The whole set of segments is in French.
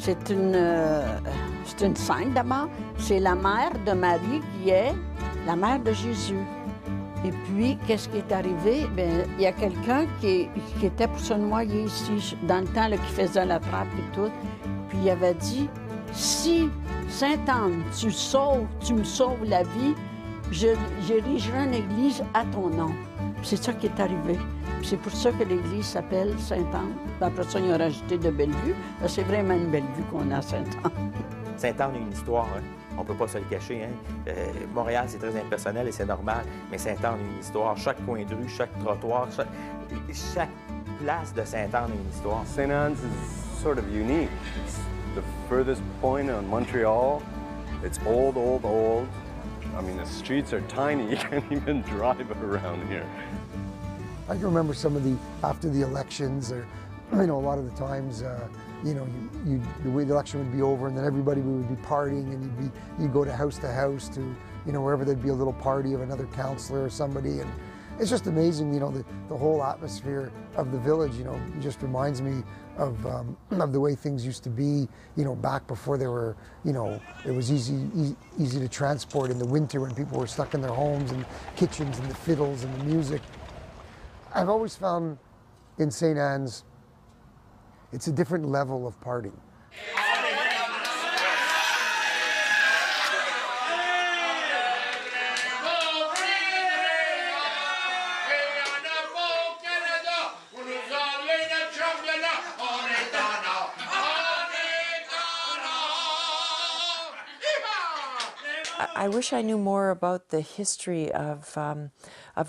C'est une sainte d'abord. C'est la mère de Marie qui est la mère de Jésus. Et puis, qu'est-ce qui est arrivé? Bien, il y a quelqu'un qui était pour se noyer ici, dans le temps, là, qui faisait la trappe et tout. Puis il avait dit, si Sainte-Anne, tu me sauves la vie, j'érigerai une église à ton nom. C'est ça qui est arrivé. C'est pour ça que l'église s'appelle Sainte-Anne. Après ça, ils ont rajouté de Bellevue. C'est vraiment une Bellevue qu'on a à Sainte-Anne. Sainte-Anne a une histoire, hein? On ne peut pas se le cacher. Hein? Montréal, c'est très impersonnel et c'est normal, mais Sainte-Anne a une histoire. Chaque coin de rue, chaque trottoir, chaque place de Sainte-Anne a une histoire. Sainte-Anne's is sort of unique. It's the furthest point on Montreal. It's old, old, old. I mean, the streets are tiny. You can't even drive around here. I can remember some of after the elections, or, a lot of the times, the way the election would be over, and then everybody would be partying, and you'd go to house to, wherever there'd be a little party of another councillor or somebody, and it's just amazing, the whole atmosphere of the village, just reminds me of the way things used to be, back before there were, it was easy to transport in the winter when people were stuck in their homes and kitchens and the fiddles and the music. I've always found in St. Anne's, it's a different level of partying. I wish I knew more about the history of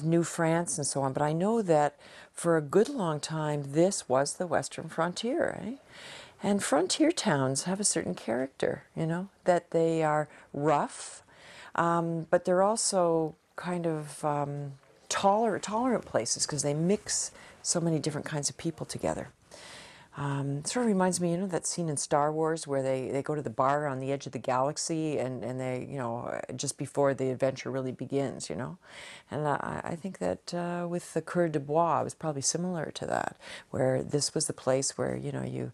New France and so on, but I know that for a good long time this was the Western frontier, eh? And frontier towns have a certain character, that they are rough, but they're also kind of tolerant places because they mix so many different kinds of people together. It sort of reminds me, that scene in Star Wars where they go to the bar on the edge of the galaxy and they, just before the adventure really begins, And I think that with the Coeur de Bois, it was probably similar to that, where this was the place where, you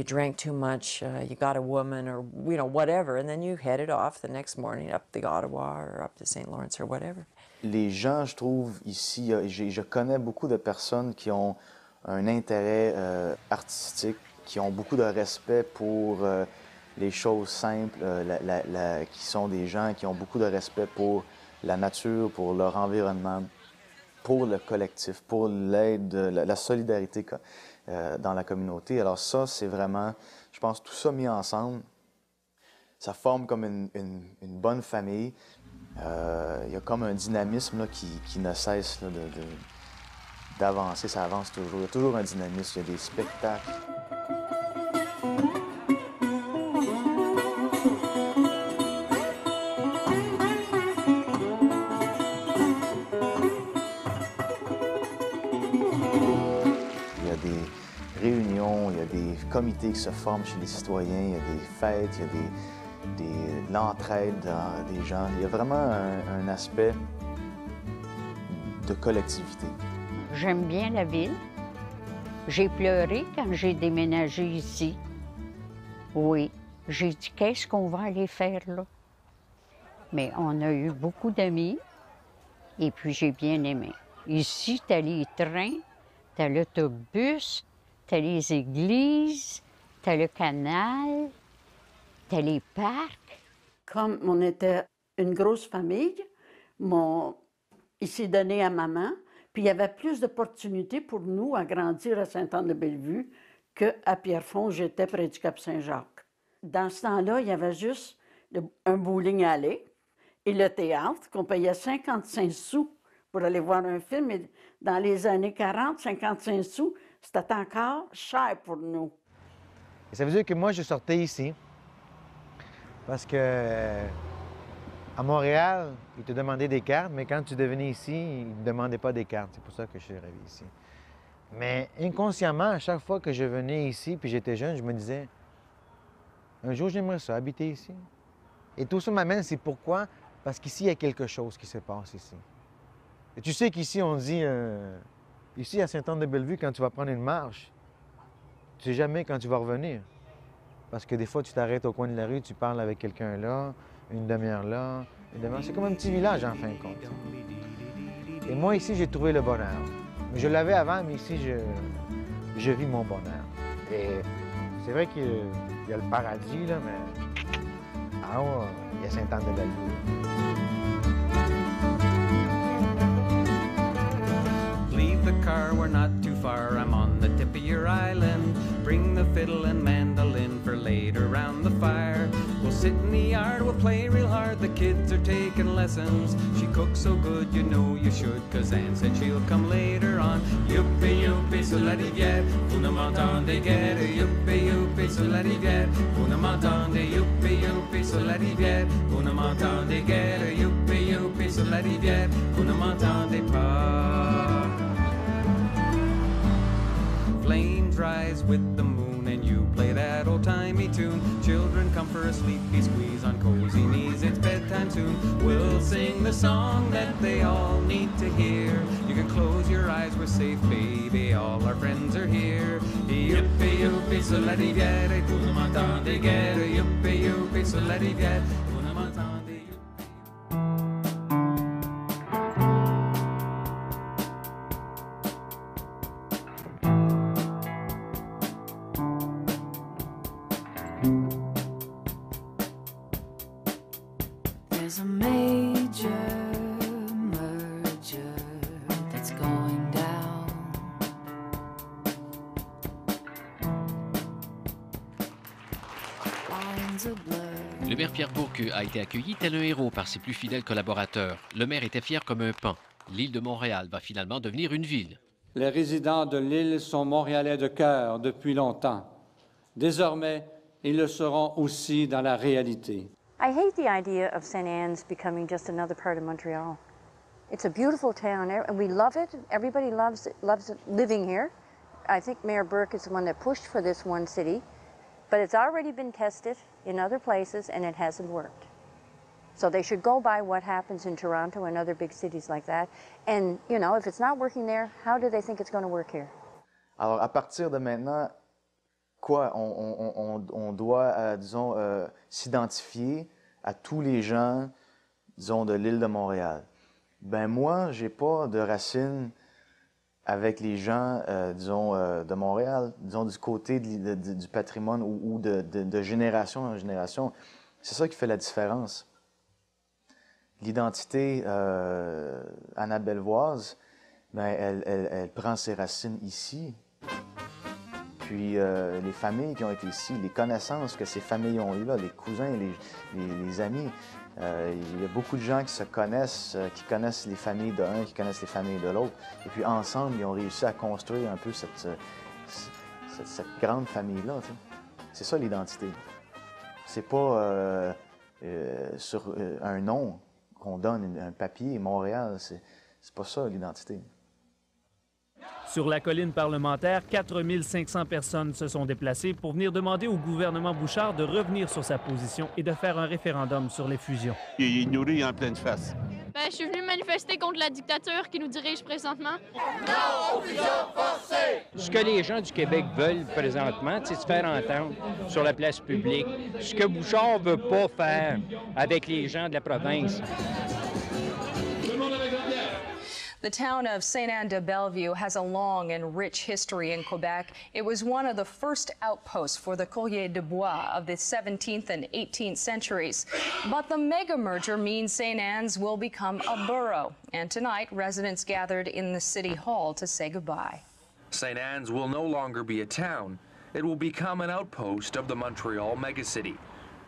drank too much, you got a woman or, whatever, and then you headed off the next morning up the Ottawa or up to St. Lawrence or whatever. Les gens, je trouve, ici, je connais beaucoup de personnes qui ont un intérêt artistique, qui ont beaucoup de respect pour les choses simples, qui sont des gens qui ont beaucoup de respect pour la nature, pour leur environnement, pour le collectif, pour l'aide, la solidarité dans la communauté. Alors ça, c'est vraiment, je pense, tout ça mis ensemble, ça forme comme une bonne famille. Il y a comme un dynamisme là, qui ne cesse là, d'avancer, ça avance toujours. Il y a toujours un dynamisme, il y a des spectacles. Il y a des réunions, il y a des comités qui se forment chez les citoyens, il y a des fêtes, il y a de l'entraide des gens. Il y a vraiment un aspect de collectivité. J'aime bien la ville. J'ai pleuré quand j'ai déménagé ici. Oui, j'ai dit, qu'est-ce qu'on va aller faire là? Mais on a eu beaucoup d'amis et puis j'ai bien aimé. Ici, t'as les trains, t'as l'autobus, t'as les églises, t'as le canal, t'as les parcs. Comme on était une grosse famille, il s'est donné à maman. Puis il y avait plus d'opportunités pour nous à grandir à Sainte-Anne-de-Bellevue qu'à Pierrefonds, j'étais près du Cap-Saint-Jacques. Dans ce temps-là, il y avait juste un bowling alley et le théâtre qu'on payait 55 sous pour aller voir un film. Et dans les années 40, 55 sous, c'était encore cher pour nous. Et ça veut dire que moi, je sortais ici parce que à Montréal, ils te demandaient des cartes, mais quand tu devenais ici, ils ne te demandaient pas des cartes. C'est pour ça que je suis arrivé ici. Mais inconsciemment, à chaque fois que je venais ici, puis j'étais jeune, je me disais, un jour, j'aimerais ça, habiter ici. Et tout ça m'amène, c'est pourquoi? Parce qu'ici, il y a quelque chose qui se passe ici. Et tu sais qu'ici, on dit, ici à Sainte-Anne-de-Bellevue, quand tu vas prendre une marche, tu ne sais jamais quand tu vas revenir. Parce que des fois, tu t'arrêtes au coin de la rue, tu parles avec quelqu'un là, une demi-heure là, une demi-heure. C'est comme un petit village en fin de compte. Et moi, ici, j'ai trouvé le bonheur. Je l'avais avant, mais ici, je vis mon bonheur. Et c'est vrai qu'il y a le paradis, là, mais en haut, il y a Sainte-Anne-de-Bellevue. Leave the car, we're not too far, I'm on the tip of your island. Bring the fiddle and mandolin for later round the fire. We'll sit in the yard, we'll play real hard, the kids are taking lessons. She cooks so good, you know you should, cause Anne said she'll come later on. Youpi, youpi, sur la rivière, vous ne m'entendez guère. Youpi, youpi, sur la rivière, vous ne m'entendez. Youpi, youpi, sur la rivière, vous ne m'entendez guère. Youpi, youpi, sur la rivière, vous ne m'entendez pas. Flames rise with the moon and you play that old-timey tune. Children come for a sleepy squeeze on cozy knees, it's bedtime soon. We'll sing the song that they all need to hear. You can close your eyes, we're safe, baby, all our friends are here. Youpi, youpi, sur la rivière, et vous ne m'entendez guère. Youpi, youpi, sur la rivière, vous ne m'entendez. There's a major merger that's going down. Lines are blurred. Le maire Pierre Bourque a été accueilli tel un héros par ses plus fidèles collaborateurs. Le maire était fier comme un paon. L'île de Montréal va finalement devenir une ville. Les résidents de l'île sont montréalais de cœur depuis longtemps. Désormais, ils le seront aussi dans la réalité. I hate the idea of St. Anne's becoming just another part of Montreal. It's a beautiful town, and we love it. Everybody loves living here. I think Mayor Burke is the one that pushed for this one city, but it's already been tested in other places, and it hasn't worked. So they should go by what happens in Toronto and other big cities like that. And, you know, if it's not working there, how do they think it's going to work here? Alors, à partir de maintenant, quoi, on doit, disons, s'identifier à tous les gens, disons, de l'île de Montréal. Ben moi, j'ai pas de racines avec les gens, disons, de Montréal, disons, du côté du patrimoine ou de génération en génération. C'est ça qui fait la différence. L'identité annabellevoise, ben, elle prend ses racines ici. Puis les familles qui ont été ici, les connaissances que ces familles ont eues là, les cousins, les amis. Il y a beaucoup de gens qui se connaissent, qui connaissent les familles d'un, qui connaissent les familles de l'autre. Et puis ensemble, ils ont réussi à construire un peu cette grande famille-là. C'est ça l'identité. C'est pas sur un nom qu'on donne, un papier, Montréal, c'est pas ça l'identité. Sur la colline parlementaire, 4500 personnes se sont déplacées pour venir demander au gouvernement Bouchard de revenir sur sa position et de faire un référendum sur les fusions. Il est nourri en pleine face. Ben, je suis venu manifester contre la dictature qui nous dirige présentement. Non aux fusions forcées! Ce que les gens du Québec veulent présentement, c'est se faire entendre sur la place publique. Ce que Bouchard ne veut pas faire avec les gens de la province. The town of Sainte-Anne-de-Bellevue has a long and rich history in Quebec. It was one of the first outposts for the courrier de bois of the 17th and 18th centuries. But the mega merger means St. Anne's will become a borough. And tonight, residents gathered in the city hall to say goodbye. St. Anne's will no longer be a town. It will become an outpost of the Montreal megacity.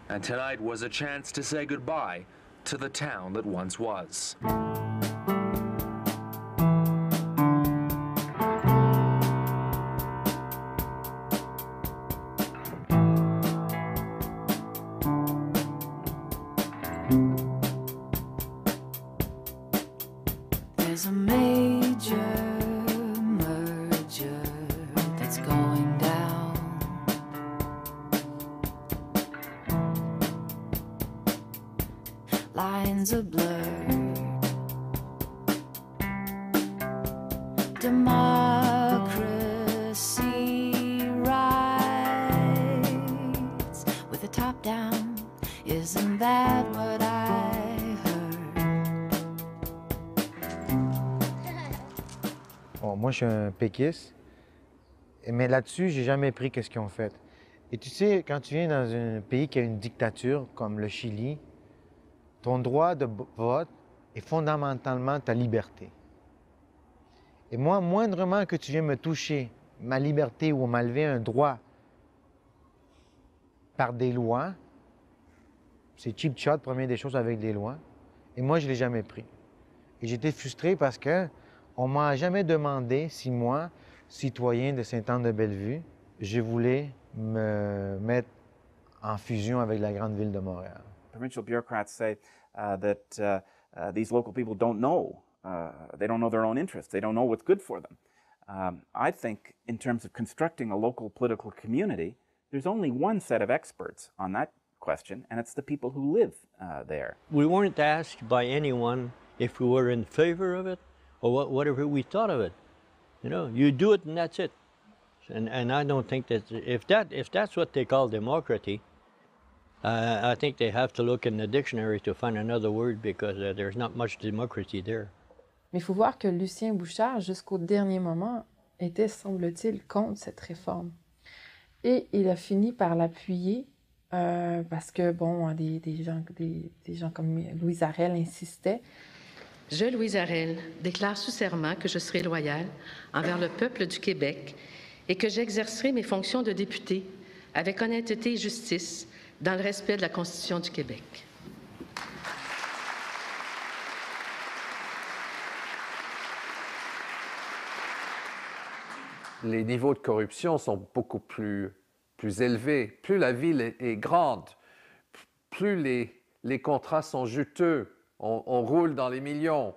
And tonight was a chance to say goodbye to the town that once was. There's a major merger that's going down. Lines are blurred. Democracy rights down. Isn't that what I heard? Bon, moi, je suis un péquiste, mais là-dessus, j'ai jamais pris ce qu'ils ont fait. Et tu sais, quand tu viens dans un pays qui a une dictature, comme le Chili, ton droit de vote est fondamentalement ta liberté. Et moi, moindrement que tu viens me toucher ma liberté ou m'enlever un droit par des lois, c'est cheap shot, première des choses, avec des lois. Et moi, je ne l'ai jamais pris. Et j'étais frustré parce qu'on ne m'a jamais demandé si moi, citoyen de Sainte-Anne-de-Bellevue, je voulais me mettre en fusion avec la grande ville de Montréal. Provincial bureaucrats say that these local people don't know. They don't know their own interests. They don't know what's good for them. I think in terms of constructing a local political community, there's only one set of experts on that question, and it's the people who live there. We weren't asked by anyone if we were in favor of it or whatever we thought of it. You know, you do it and that's it. And I don't think that if that's what they call democracy, I think they have to look in the dictionary to find another word because there's not much democracy there. Mais il faut voir que Lucien Bouchard, jusqu'au dernier moment, était, semble-t-il, contre cette réforme. Et il a fini par l'appuyer parce que, bon, des gens comme Louise Arel insistaient. Je, Louise Arel, déclare sous serment que je serai loyale envers le peuple du Québec et que j'exercerai mes fonctions de députée avec honnêteté et justice dans le respect de la Constitution du Québec. Les niveaux de corruption sont beaucoup plus élevés. Plus la ville est grande, plus les contrats sont juteux. On roule dans les millions.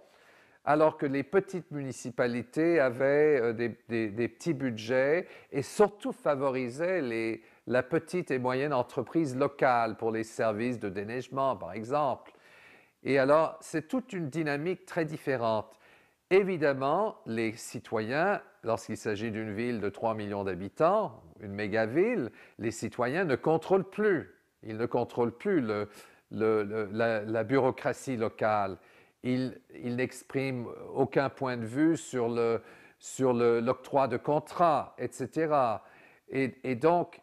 Alors que les petites municipalités avaient des petits budgets et surtout favorisaient la petite et moyenne entreprise locale pour les services de déneigement, par exemple. Et alors, c'est toute une dynamique très différente. Évidemment, les citoyens, lorsqu'il s'agit d'une ville de 3 millions d'habitants, une méga ville, les citoyens ne contrôlent plus. Ils ne contrôlent plus la bureaucratie locale. Ils n'expriment aucun point de vue sur l'octroi de contrats, etc. Et donc,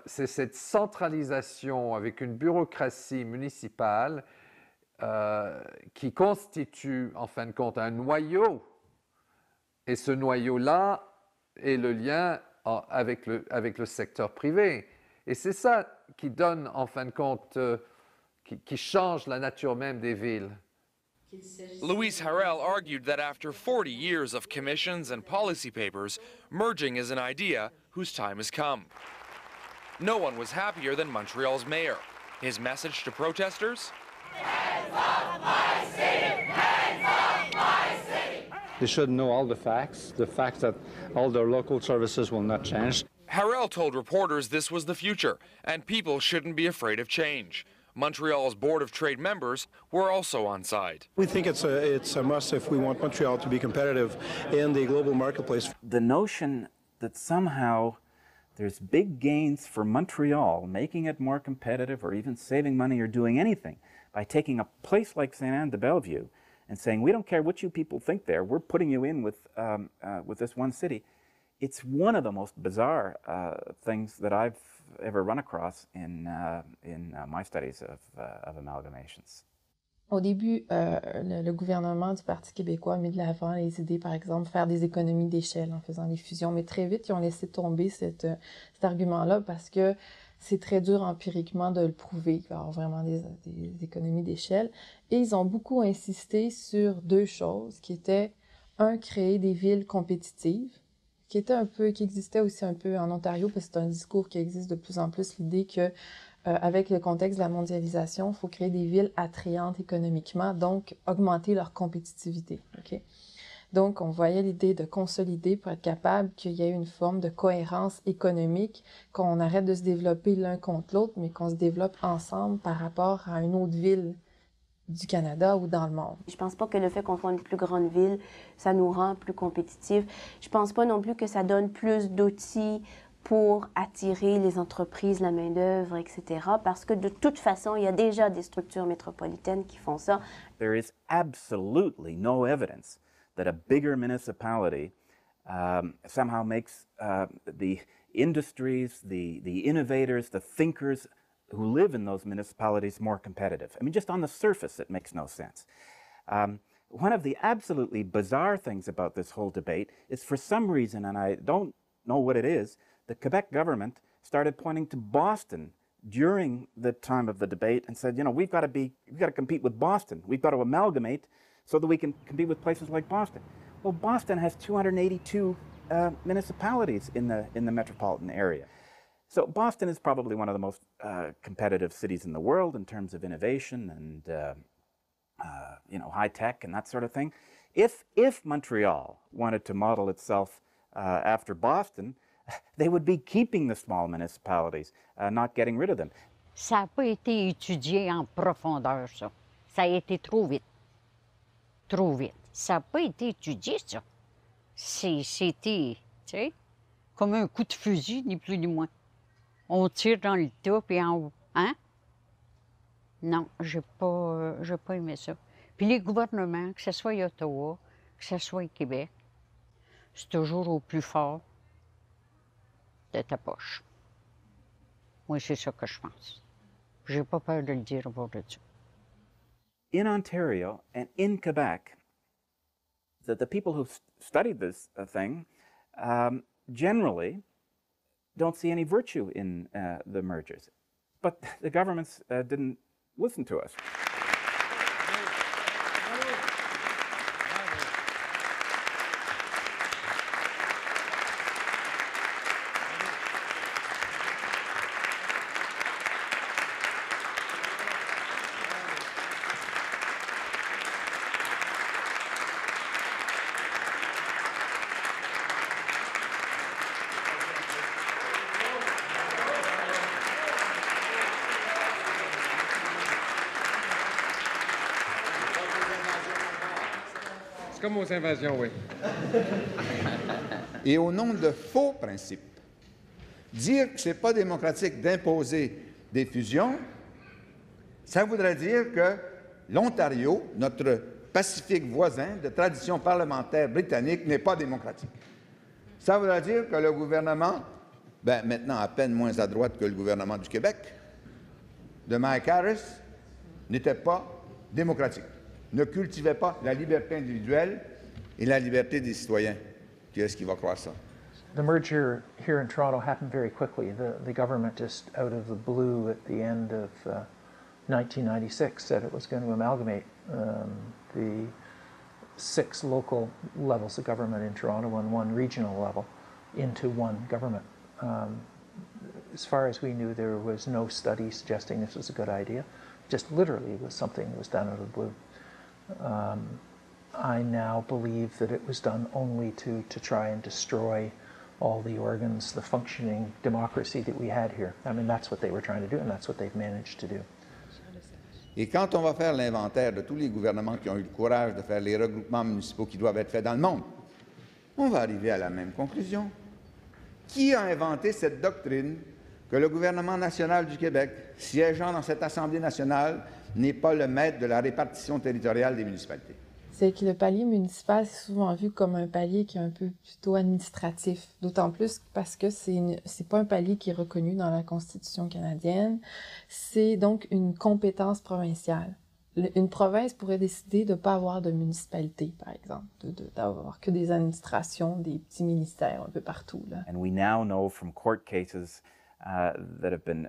c'est cette centralisation avec une bureaucratie municipale qui constitue, en fin de compte, un noyau. Et ce noyau-là est le lien avec le secteur privé. Et c'est ça qui donne, en fin de compte, qui change la nature même des villes. Louise Harel argued that after 40 years of commissions and policy papers, merging is an idea whose time has come. No one was happier than Montreal's mayor. His message to protesters? Hands off my city! Hands off my city! They should know all the facts that all their local services will not change. Harel told reporters this was the future, and people shouldn't be afraid of change. Montreal's Board of Trade members were also on side. We think it's a must if we want Montreal to be competitive in the global marketplace. The notion that somehow there's big gains for Montreal, making it more competitive or even saving money or doing anything by taking a place like Sainte-Anne-de-Bellevue and saying, we don't care what you people think there, we're putting you in with this one city. It's one of the most bizarre things that I've ever run across in my studies of amalgamations. Au début, le gouvernement du Parti québécois a mis de l'avant les idées, par exemple, faire des économies d'échelle en faisant des fusions. Mais très vite, ils ont laissé tomber cet argument-là parce que c'est très dur empiriquement de le prouver, qu'il va y avoir vraiment des économies d'échelle. Et ils ont beaucoup insisté sur deux choses, qui étaient, un, créer des villes compétitives, qui existait aussi un peu en Ontario, parce que c'est un discours qui existe de plus en plus, l'idée que avec le contexte de la mondialisation, il faut créer des villes attrayantes économiquement, donc augmenter leur compétitivité. Okay? Donc, on voyait l'idée de consolider pour être capable qu'il y ait une forme de cohérence économique, qu'on arrête de se développer l'un contre l'autre, mais qu'on se développe ensemble par rapport à une autre ville du Canada ou dans le monde. Je pense pas que le fait qu'on soit une plus grande ville, ça nous rend plus compétitifs. Je pense pas non plus que ça donne plus d'outils pour attirer les entreprises, la main-d'œuvre, etc. Parce que de toute façon, il y a déjà des structures métropolitaines qui font ça. There is absolutely no evidence that a bigger municipality somehow makes the industries, the innovators, the thinkers who live in those municipalities more competitive. I mean, just on the surface, it makes no sense. One of the absolutely bizarre things about this whole debate is, for some reason, and I don't know what it is, the Quebec government started pointing to Boston during the time of the debate and said, you know, we've got to compete with Boston. We've got to amalgamate so that we can compete with places like Boston. Well, Boston has 282 municipalities in the metropolitan area. So Boston is probably one of the most competitive cities in the world in terms of innovation and you know, high tech and that sort of thing. If Montreal wanted to model itself after Boston, they would be keeping the small municipalities, not getting rid of them. Ça n'a pas été étudié en profondeur, ça. Ça a été trop vite. Trop vite. Ça n'a pas été étudié, ça. C'était, tu sais, comme un coup de fusil, ni plus ni moins. On tire dans le tas, puis en haut. Hein? Non, j'ai pas aimé ça. Puis les gouvernements, que ce soit à Ottawa, que ce soit à Québec, c'est toujours au plus fort de ta poche. Moi, c'est ça que je pense. J'ai pas peur de le dire au bord de ça. In Ontario and in Quebec, the people who've studied this thing generally don't see any virtue in the mergers. But the governments didn't listen to us. Comme aux invasions, oui. Et au nom de faux principes, dire que ce n'est pas démocratique d'imposer des fusions, ça voudrait dire que l'Ontario, notre pacifique voisin de tradition parlementaire britannique, n'est pas démocratique. Ça voudrait dire que le gouvernement, maintenant à peine moins à droite que le gouvernement du Québec, de Jean Charest, n'était pas démocratique. Ne cultivait pas la liberté individuelle et la liberté des citoyens. Qui est-ce qui va croire ça? The merger here in Toronto happened very quickly. The government just out of the blue at the end of 1996 said it was going to amalgamate the 6 local levels of government in Toronto and 1 regional level into one government. As far as we knew, there was no study suggesting this was a good idea. Just literally was something that was done out of the blue. I now believe that it was done only to try and destroy all the organs, the functioning democracy that we had here. I mean, that's what they were trying to do, and that's what they've managed to do. Et quand on va faire l'inventaire de tous les gouvernements qui ont eu le courage de faire les regroupements municipaux qui doivent être faits dans le monde, on va arriver à la même conclusion. Qui a inventé cette doctrine que le gouvernement national du Québec, siégeant dans cette Assemblée nationale, n'est pas le maître de la répartition territoriale des municipalités? C'est que le palier municipal est souvent vu comme un palier qui est un peu plutôt administratif, d'autant plus parce que c'est pas un palier qui est reconnu dans la Constitution canadienne, c'est donc une compétence provinciale. Une province pourrait décider de ne pas avoir de municipalité, par exemple, d'avoir que des administrations, des petits ministères un peu partout, là. And we now know from court cases that have been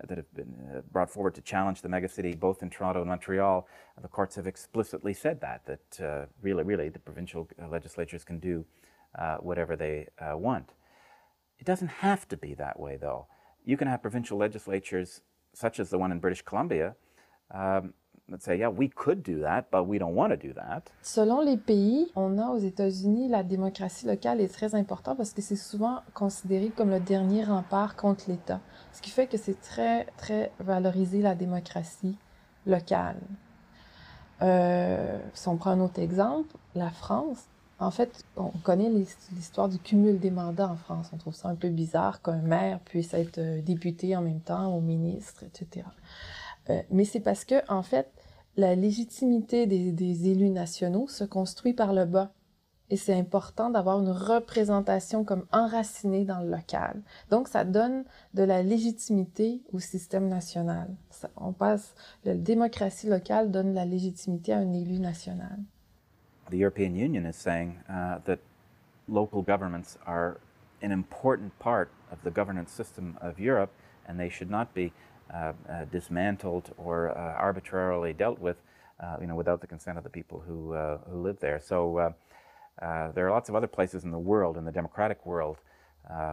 brought forward to challenge the megacity, both in Toronto and Montreal. The courts have explicitly said that really the provincial legislatures can do whatever they want. It doesn't have to be that way, though. You can have provincial legislatures, such as the one in British Columbia, that say, yeah, we could do that, but we don't want to do that. Selon les pays, on a aux États-Unis, la démocratie locale est très importante parce que c'est souvent considéré comme le dernier rempart contre l'État. Ce qui fait que c'est très, très valorisé, la démocratie locale. Si on prend un autre exemple, la France, En fait, on connaît l'histoire du cumul des mandats en France. On trouve ça un peu bizarre qu'un maire puisse être député en même temps, ou ministre, etc. Mais c'est parce que, en fait, la légitimité des élus nationaux se construit par le bas. Et c'est important d'avoir une représentation comme enracinée dans le local. Donc, ça donne de la légitimité au système national. La démocratie locale donne la légitimité à un élu national. The European Union is saying that local governments are an important part of the governance system of Europe, and they should not be dismantled or arbitrarily dealt with, without the consent of the people who live there. So there are lots of other places in the world, in the democratic world,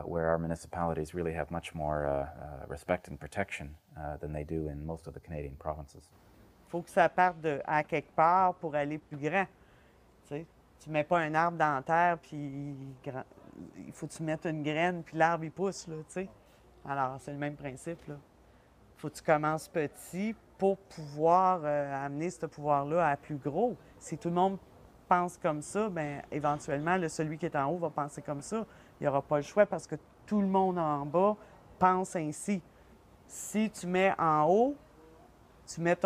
where our municipalities really have much more respect and protection than they do in most of the Canadian provinces. Il faut que ça parte à quelque part pour aller plus grand. Tu ne mets pas un arbre dans la terre, puis il faut que tu mettes une graine, puis l'arbre, il pousse, là, tu sais. Alors, c'est le même principe, là. Il faut que tu commences petit pour pouvoir amener ce pouvoir-là à plus gros. Si tout le monde pense comme ça, bien, éventuellement, celui qui est en haut va penser comme ça. Il n'y aura pas le choix parce que tout le monde en bas pense ainsi. Si tu mets en haut, tu mets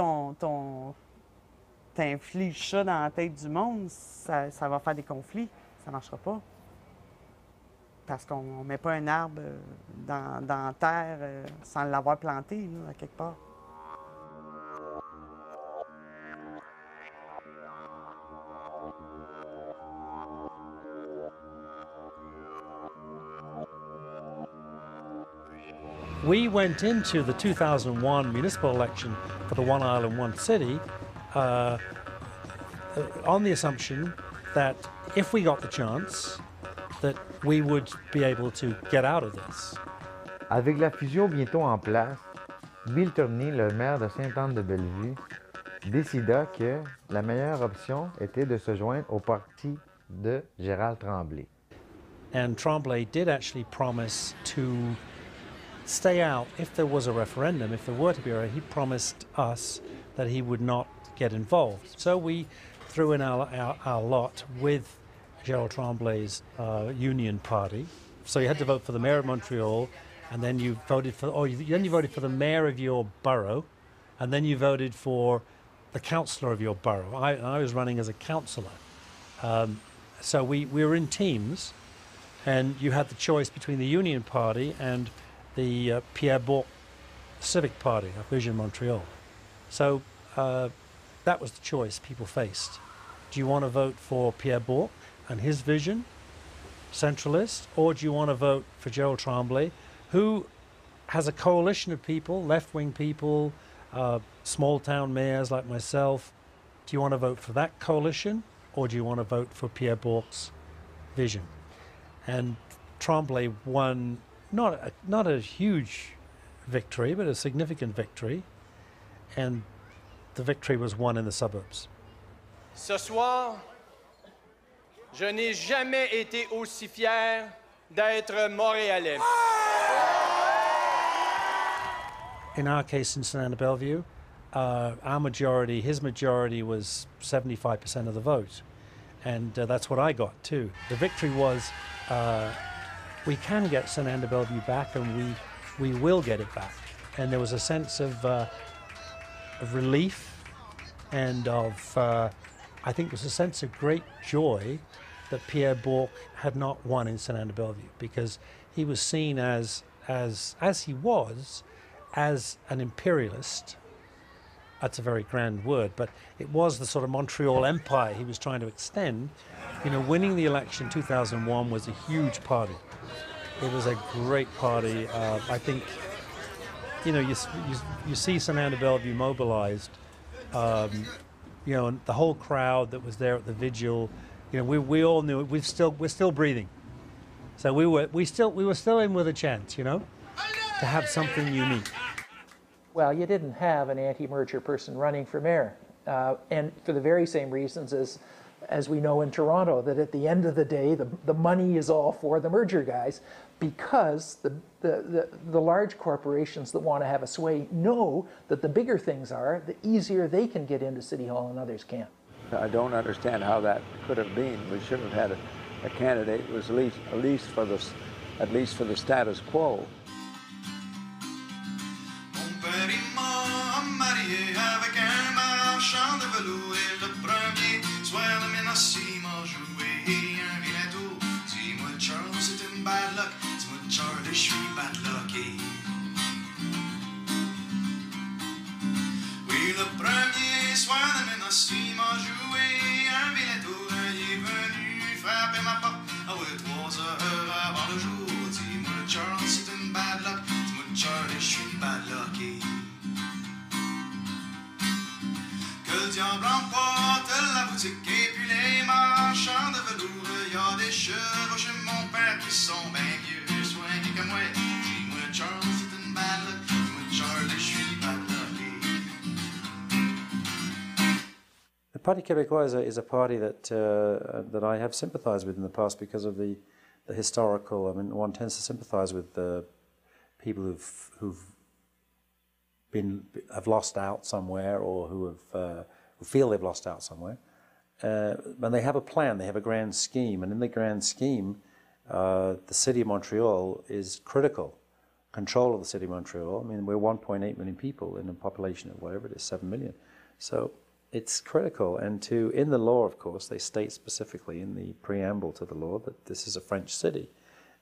t'infliges ça dans la tête du monde, ça va faire des conflits. Ça ne marchera pas. Parce qu'on ne met pas un arbre dans la terre sans l'avoir planté, là, à quelque part. We went into the 2001 municipal election for the One Island, One City on the assumption that if we got the chance, that we would be able to get out of this. Avec la fusion bientôt en place, Bill Tierney, le maire de Sainte-Anne-de-Bellevue, décida que la meilleure option était de se joindre au parti de Gérald Tremblay. And Tremblay did actually promise to stay out if there was a referendum, if there were to be a, he promised us that he would not get involved. So we threw in our lot with Gerald Tremblay's Union Party. So you had to vote for the mayor of Montreal, and then you voted for, then you voted for the mayor of your borough, and then you voted for the councillor of your borough. I was running as a councillor. So we were in teams, and you had the choice between the Union Party and the Pierre Bourque Civic Party of Vision Montreal. So that was the choice people faced. Do you want to vote for Pierre Bourque and his vision, centralist, or do you want to vote for Gerald Tremblay, who has a coalition of people, left-wing people, small-town mayors like myself? Do you want to vote for that coalition, or do you want to vote for Pierre Bourque's vision? And Tremblay won not a huge victory, but a significant victory, and the victory was won in the suburbs. Ce soir, je n'ai jamais été aussi fier d'être Montréalais. In our case in Sainte-Anne-de-Bellevue, our majority, his majority was 75% of the vote, and that's what I got too. The victory was we can get Sainte-Anne-de-Bellevue back, and we will get it back. And there was a sense of relief and of, I think there was a sense of great joy that Pierre Bourque had not won in Sainte-Anne-de-Bellevue, because he was seen as he was, as an imperialist. That's a very grand word, but it was the sort of Montreal empire he was trying to extend. You know, winning the election in 2001 was a huge party. It was a great party. I think, you know, you see Sainte-Anne-de-Bellevue mobilized. You know, and the whole crowd that was there at the vigil. You know, we all knew it. We're still breathing. So we were still in with a chance. You know, to have something unique. Well, you didn't have an anti-merger person running for mayor, and for the very same reasons as we know in Toronto, that at the end of the day, the money is all for the merger guys, because the large corporations that want to have a sway know that the bigger things are, the easier they can get into City Hall and others can't. I don't understand how that could have been. We should have had a candidate who was at least for the status quo. Mon père est mort marié avec un marchand de velours et le premier soir de Ménassi m'a joué un vilain tour. Dis-moi Charles, c'est une bad luck. Dis-moi Charles, je suis bad lucky. Oui, le premier soir de Ménassi m'a joué un vilain tour. Il est venu frapper ma porte. Ah ouais, 3 heures avant le jour. Dis-moi Charles, c'est une bad luck. Dis-moi Charles, je suis bad lucky. Que le diable emporte la boutique et puis les marchands de velours. Y a des chevaux chez mon père qui sont bien vieux, soignés comme moi. Dis-moi Charles, c'est une bad luck. Dis-moi Charles, je suis bad lucky. The Parti Québécois is a party that I have sympathised with in the past because of the historical. I mean, one tends to sympathise with the people who have lost out somewhere, or who feel they've lost out somewhere. And they have a plan. They have a grand scheme, and in the grand scheme, the city of Montreal is critical. Control of the city of Montreal. I mean, we're 1.8 million people in a population of whatever it is, 7 million. So it's critical, and in the law, of course, they state specifically in the preamble to the law that this is a French city,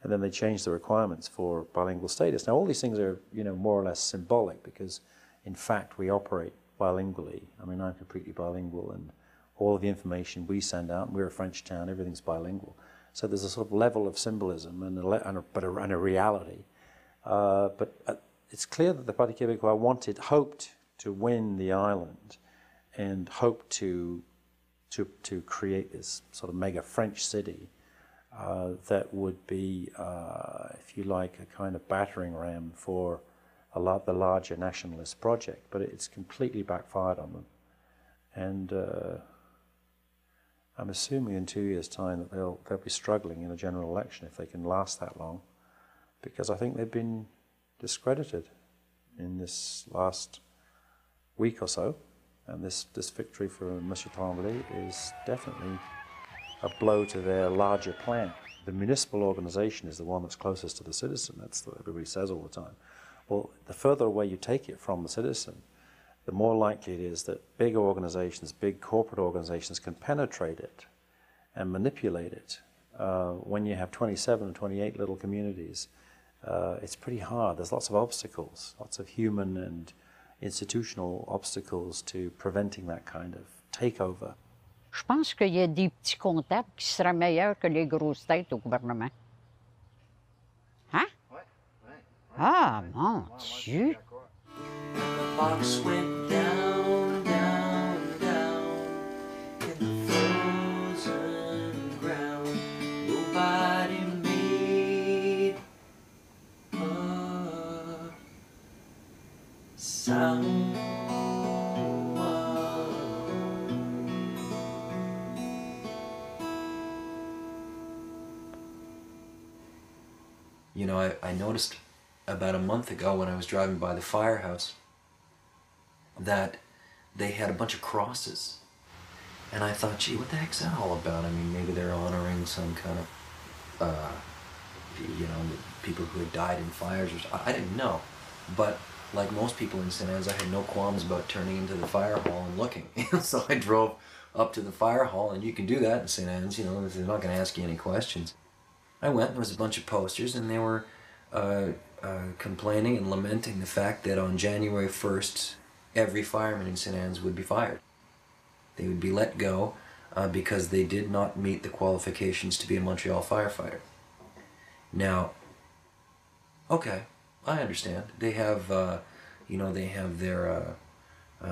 and then they change the requirements for bilingual status. Now, all these things are, more or less symbolic, because, in fact, we operate bilingually. I mean, I'm completely bilingual, and all of the information we send out, and we're a French town, everything's bilingual. So there's a sort of level of symbolism and a reality. But it's clear that the Parti Québécois hoped to win the island, and hoped to create this sort of mega French city that would be, if you like, a kind of battering ram for the larger nationalist project. But it's completely backfired on them. And I'm assuming in 2 years' time that they'll be struggling in a general election if they can last that long, because I think they've been discredited in this last week or so. And this victory for M. Tremblay is definitely a blow to their larger plan. The municipal organization is the one that's closest to the citizen. That's what everybody says all the time. Well, the further away you take it from the citizen, the more likely it is that big organizations, big corporate organizations can penetrate it and manipulate it. When you have 27 or 28 little communities, it's pretty hard. There's lots of obstacles, lots of human and institutional obstacles to preventing that kind of takeover. Je pense qu'il y a des petits comptables qui seraient meilleurs que les grosses têtes au gouvernement. Hein? Ouais. Ah, mon Dieu! The box went down, down, down in the frozen ground. Nobody made a sound. You know, I noticed about a month ago when I was driving by the firehouse that they had a bunch of crosses. And I thought, gee, what the heck's that all about? I mean, maybe they're honoring some kind of, people who had died in fires or something. I didn't know. But like most people in St. Anne's, I had no qualms about turning into the fire hall and looking. So I drove up to the fire hall, and you can do that in St. Anne's, they're not going to ask you any questions. I went, there was a bunch of posters, and they were complaining and lamenting the fact that on January 1st, every fireman in St. Anne's would be fired. They would be let go because they did not meet the qualifications to be a Montreal firefighter. Now, okay, I understand. They have, they have their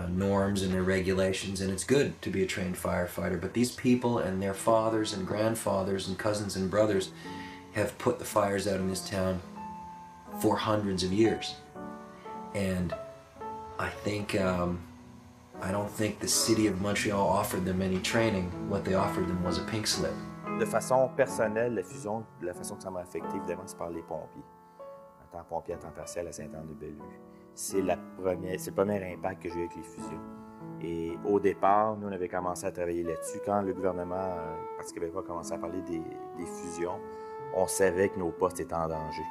norms and their regulations, and it's good to be a trained firefighter, but these people and their fathers and grandfathers and cousins and brothers have put the fires out in this town for hundreds of years. And I think, I don't think the city of Montreal offered them any training. What they offered them was a pink slip. De façon personnelle, la fusion, la façon que ça m'a affecté, évidemment, c'est par les pompiers. En tant pompier à temps partiel à Sainte-Anne-de-Bellevue. C'est le premier impact que j'ai eu avec les fusions. Et au départ, nous, on avait commencé à travailler là-dessus. Quand le gouvernement, le Parti québécois, a commencé à parler des fusions, on savait que nos postes étaient en danger.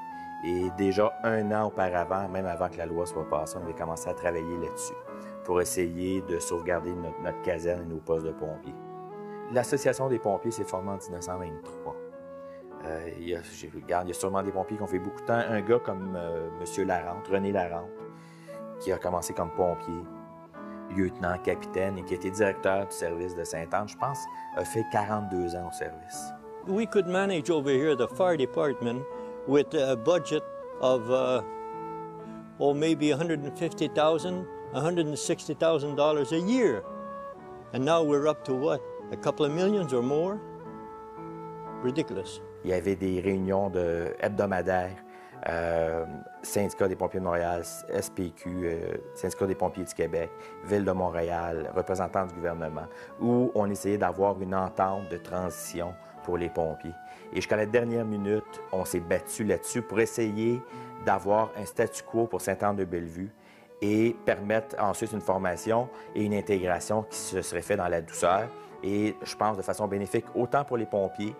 Et déjà 1 an auparavant, même avant que la loi soit passée, on avait commencé à travailler là-dessus pour essayer de sauvegarder notre caserne et nos postes de pompiers. L'Association des pompiers s'est formée en 1923. Il y a sûrement des pompiers qui ont fait beaucoup de temps. Un gars comme M. Larente, René Larente, qui a commencé comme pompier, lieutenant, capitaine, et qui a été directeur du service de Sainte-Anne, je pense, a fait 42 ans au service. We could manage over here the fire department with a budget of maybe $150,000, $160,000 a year. And now we're up to what? A couple of millions or more? Ridiculous. Il y avait des réunions hebdomadaires, Syndicat des pompiers de Montréal, SPQ, Syndicat des pompiers du Québec, Ville de Montréal, représentants du gouvernement, où on essayait d'avoir une entente de transition pour les pompiers. Et jusqu'à la dernière minute, on s'est battu là-dessus pour essayer d'avoir un statu quo pour Sainte-Anne-de-Bellevue et permettre ensuite une formation et une intégration qui se serait fait dans la douceur. Et je pense de façon bénéfique autant pour les pompiers,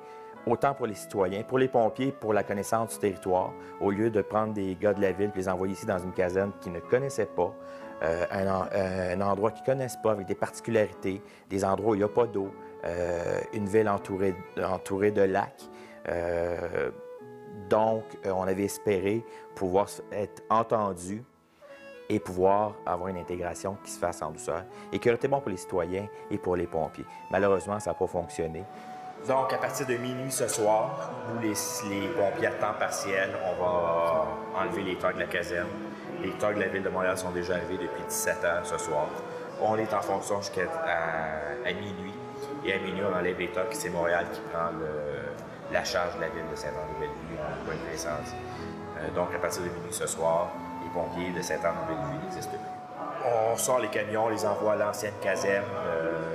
autant pour les citoyens, pour les pompiers, pour la connaissance du territoire, au lieu de prendre des gars de la ville et les envoyer ici dans une caserne qu'ils ne connaissaient pas, un endroit qu'ils ne connaissent pas, avec des particularités, des endroits où il n'y a pas d'eau, une ville entourée de lacs. Donc, on avait espéré pouvoir être entendus et pouvoir avoir une intégration qui se fasse en douceur et qui aurait été bon pour les citoyens et pour les pompiers. Malheureusement, ça n'a pas fonctionné. Donc, à partir de minuit ce soir, nous, les pompiers à temps partiel, on va enlever les togs de la caserne. Les togs de la Ville de Montréal sont déjà arrivés depuis 17 heures ce soir. On est en fonction jusqu'à minuit. Et à minuit, on enlève les togs. C'est Montréal qui prend la charge de la Ville de Sainte-Anne-de-Bellevue en point de présence. Donc, à partir de minuit ce soir, les pompiers de Sainte-Anne-de-Bellevue n'existent plus. On sort les camions, on les envoie à l'ancienne caserne.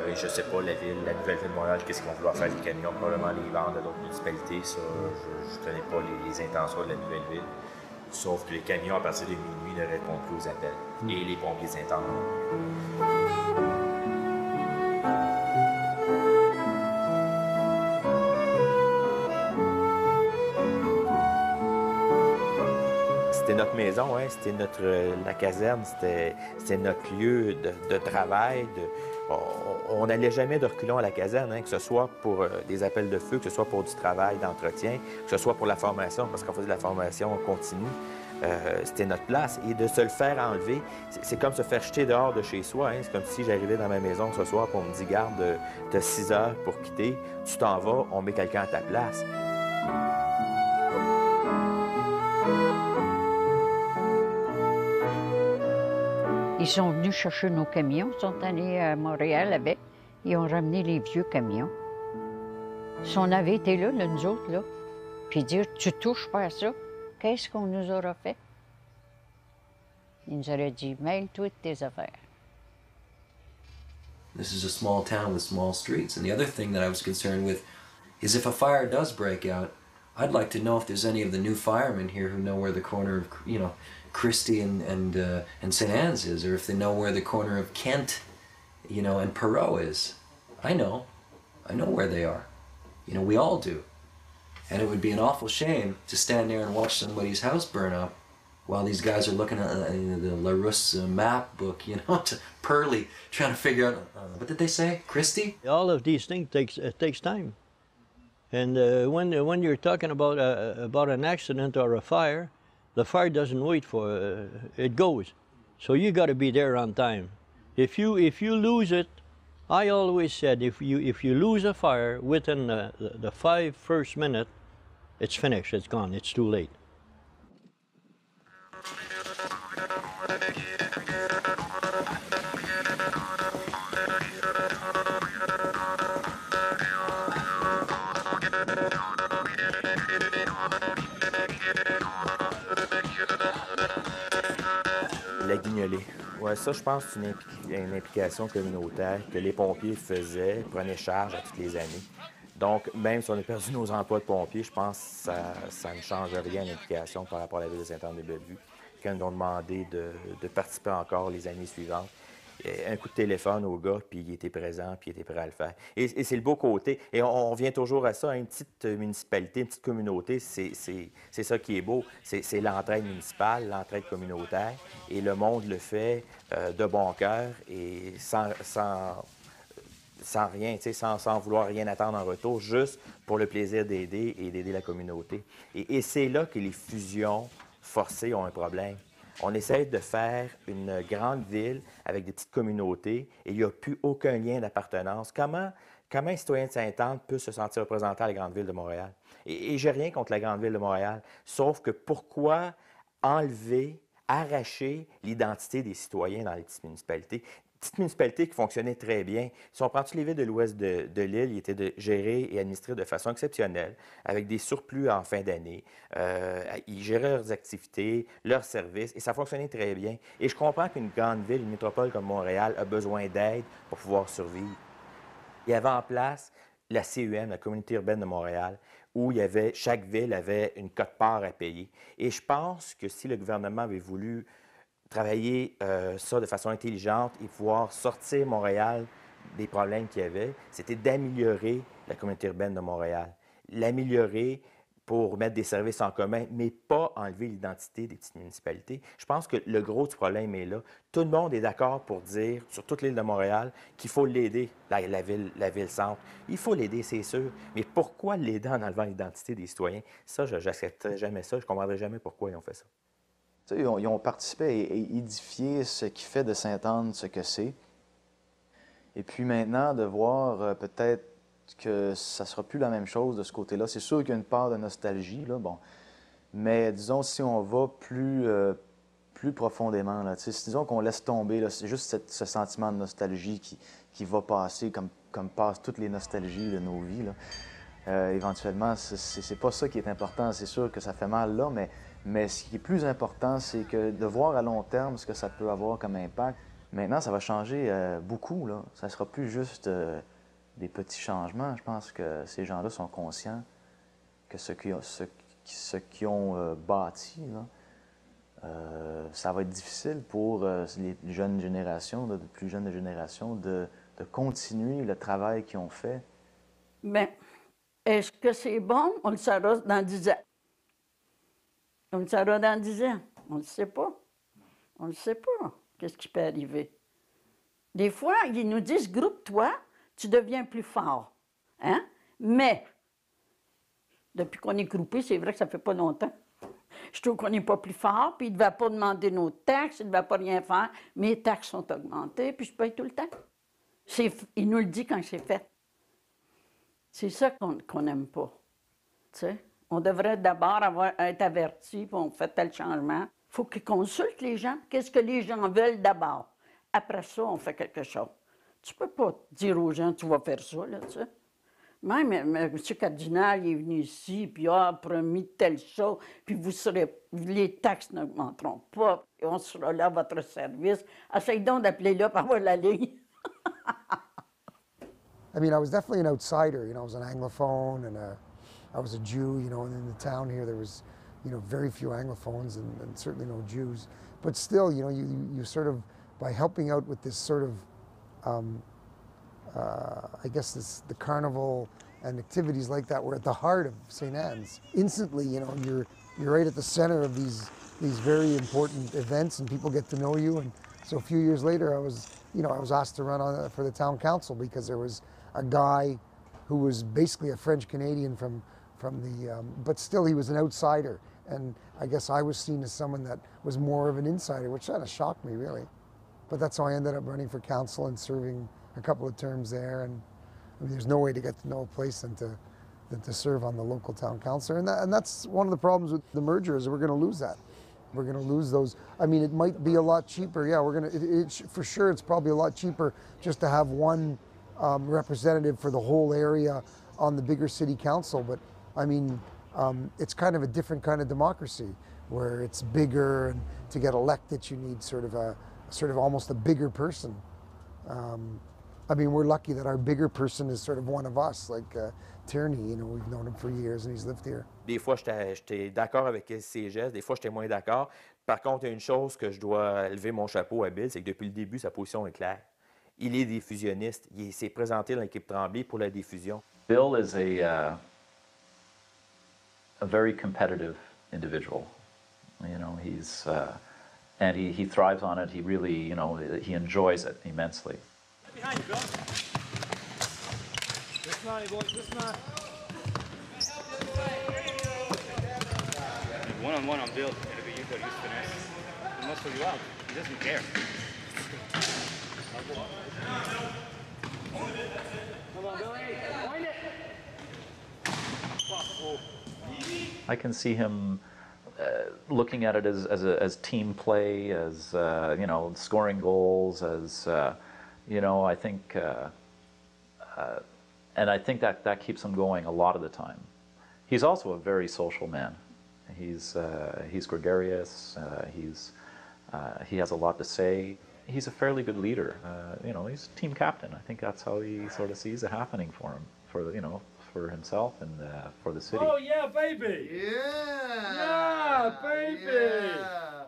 Et je ne sais pas, la nouvelle Ville de Montréal, qu'est-ce qu'ils vont vouloir faire les camions? Probablement les vendre à d'autres municipalités. Ça, je ne connais pas les intentions de la nouvelle ville. Sauf que les camions, à partir de minuit, ne répondent plus aux appels. Et les pompiers s'entendent. C'était notre maison, hein? C'était la caserne, c'était notre lieu de travail. On n'allait jamais de reculons à la caserne, hein, que ce soit pour des appels de feu, que ce soit pour du travail d'entretien, que ce soit pour la formation, parce qu'on faisait de la formation continue. C'était notre place. Et de se le faire enlever, c'est comme se faire jeter dehors de chez soi. Hein? C'est comme si j'arrivais dans ma maison ce soir et on me dit « Garde, tu as 6 heures pour quitter, tu t'en vas, on met quelqu'un à ta place. » Ils sont venus chercher nos camions, ils sont allés à Montréal avec, ils ont ramené les vieux camions. Si on avait été là, nous autres, là, puis dire « Tu touches pas à ça », qu'est-ce qu'on nous aura fait? Ils nous auraient dit « Mêle-toi de tes affaires ». This is a small town with small streets. And the other thing that I was concerned with is if a fire does break out, I'd like to know if there's any of the new firemen here who know where the corner of, you know, Christie and St. Anne's is, or if they know where the corner of Kent, you know, and Perot is. I know where they are. You know, we all do. And it would be an awful shame to stand there and watch somebody's house burn up while these guys are looking at the LaRousse map book, you know, to Pearly, trying to figure out, what did they say, Christie? All of these things takes time. And when you're talking about an accident or a fire, the fire doesn't wait for it goes. So you got to be there on time. If you lose it, I always said if you lose a fire within the 5 first minutes, it's finished. It's gone. It's too late. La guignolée. Ouais, ça, je pense que c'est une implication communautaire que les pompiers faisaient, prenaient charge à toutes les années. Donc, même si on a perdu nos emplois de pompiers, je pense que ça ne change rien à l'implication par rapport à la ville de Sainte-Anne-de-Bellevue, quand ils nous ont demandé de participer encore les années suivantes. un coup de téléphone au gars, puis il était présent, puis il était prêt à le faire. Et c'est le beau côté. Et on revient toujours à ça, hein, une petite municipalité, une petite communauté, c'est ça qui est beau. C'est l'entraide municipale, l'entraide communautaire, et le monde le fait de bon cœur et sans rien, sans vouloir rien attendre en retour, juste pour le plaisir d'aider et d'aider la communauté. Et c'est là que les fusions forcées ont un problème. On essaie de faire une grande ville avec des petites communautés et il n'y a plus aucun lien d'appartenance. Comment un citoyen de Sainte-Anne peut se sentir représenté à la grande ville de Montréal? Et j'ai rien contre la grande ville de Montréal, sauf que pourquoi enlever, arracher l'identité des citoyens dans les petites municipalités? Petite municipalité qui fonctionnait très bien. Si on prend toutes les villes de l'ouest de l'île, ils étaient gérés et administrés de façon exceptionnelle, avec des surplus en fin d'année. Ils géraient leurs activités, leurs services, et ça fonctionnait très bien. Et je comprends qu'une grande ville, une métropole comme Montréal, a besoin d'aide pour pouvoir survivre. Il y avait en place la CUM, la Communauté urbaine de Montréal, où chaque ville avait une quote-part à payer. Et je pense que si le gouvernement avait voulu travailler ça de façon intelligente et pouvoir sortir Montréal des problèmes qu'il y avait, c'était d'améliorer la communauté urbaine de Montréal. L'améliorer pour mettre des services en commun, mais pas enlever l'identité des petites municipalités. Je pense que le gros du problème est là. Tout le monde est d'accord pour dire, sur toute l'île de Montréal, qu'il faut l'aider, la ville-centre. Il faut l'aider, c'est sûr. Mais pourquoi l'aider en enlevant l'identité des citoyens? Ça, je n'accepterai jamais ça. Je ne comprendrai jamais pourquoi ils ont fait ça. Ils ont participé à édifier ce qui fait de Sainte-Anne ce que c'est. Et puis maintenant, de voir peut-être que ça ne sera plus la même chose de ce côté-là. C'est sûr qu'il y a une part de nostalgie, là, bon. Mais disons, si on va plus profondément, là, disons qu'on laisse tomber, là, c'est juste ce sentiment de nostalgie qui va passer comme passent toutes les nostalgies de nos vies, là. Éventuellement, c'est pas ça qui est important. C'est sûr que ça fait mal là, mais ce qui est plus important, c'est que de voir à long terme ce que ça peut avoir comme impact. Maintenant, ça va changer beaucoup, là. Ça ne sera plus juste des petits changements. Je pense que ces gens-là sont conscients que ce qu'ils ont bâti, là, ça va être difficile pour les jeunes générations, de plus jeunes générations, de continuer le travail qu'ils ont fait. Bien, est-ce que c'est bon? On le saura dans 10 ans. On le saura dans 10 ans. On ne le sait pas. On ne le sait pas. Qu'est-ce qui peut arriver? Des fois, ils nous disent, groupe-toi, tu deviens plus fort. Hein? Mais, depuis qu'on est groupé, c'est vrai que ça ne fait pas longtemps. Je trouve qu'on n'est pas plus fort, puis il ne va pas demander nos taxes, il ne va pas rien faire. Mes taxes sont augmentées, puis je paye tout le temps. Il nous le dit quand c'est fait. C'est ça qu'on n'aime pas. Tu sais? On devrait d'abord être averti, puis on fait tel changement. Il faut qu'ils consultent les gens. Qu'est-ce que les gens veulent d'abord? Après ça, on fait quelque chose. Tu ne peux pas dire aux gens, tu vas faire ça, là, tu sais. Même M. Cardinal il est venu ici, puis a promis telle chose, puis les taxes n'augmenteront pas, et on sera là à votre service. Essaye donc d'appeler là par avoir la ligne. I mean, I was definitely an outsider. You know, I was an Anglophone, and I was a Jew. You know, and in the town here, there was, you know, very few Anglophones and certainly no Jews. But still, you know, you sort of, by helping out with this sort of, I guess the carnival and activities like that were at the heart of St. Anne's. Instantly, you know, you're right at the center of these very important events, and people get to know you. And so a few years later, I was asked to run for the town council because there was a guy who was basically a French Canadian from the, but still he was an outsider. And I guess I was seen as someone that was more of an insider, which kind of shocked me, really. But that's how I ended up running for council and serving a couple of terms there. And I mean, there's no way to get to know a place than to serve on the local town council. And that's one of the problems with the merger is we're going to lose that. We're going to lose those. I mean, it might be a lot cheaper. Yeah, we're going to, for sure, it's probably a lot cheaper just to have one representative for the whole area on the bigger city council. But I mean, it's kind of a different kind of democracy where it's bigger, and to get elected, you need sort of almost a bigger person. I mean, we're lucky that our bigger person is sort of one of us, like Tierney, you know, we've known him for years and he's lived here. Des fois, j'étais d'accord avec ses gestes, des fois, j'étais moins d'accord. Par contre, il y a une chose que je dois lever mon chapeau à Bill, c'est que depuis le début, sa position est claire. Il est diffusionniste. Il s'est présenté dans l'équipe Tremblay pour la diffusion. Bill is a very competitive individual. You know, he's and he thrives on it. He really, you know, he enjoys it immensely. Behind you, Bill. Dismount, boys, dismount. One-on-one on Bill, it'll be you got to use finesse. He muscle you out. He doesn't care. Come on, Billy. Point it. I can see him looking at it as team play, as you know, scoring goals, as you know. I think, and I think that keeps him going a lot of the time. He's also a very social man. He's gregarious. He has a lot to say. He's a fairly good leader. You know, he's team captain. I think that's how he sort of sees it happening for him, for himself and for the city. Oh yeah, baby! Yeah! Yeah, baby! Yeah.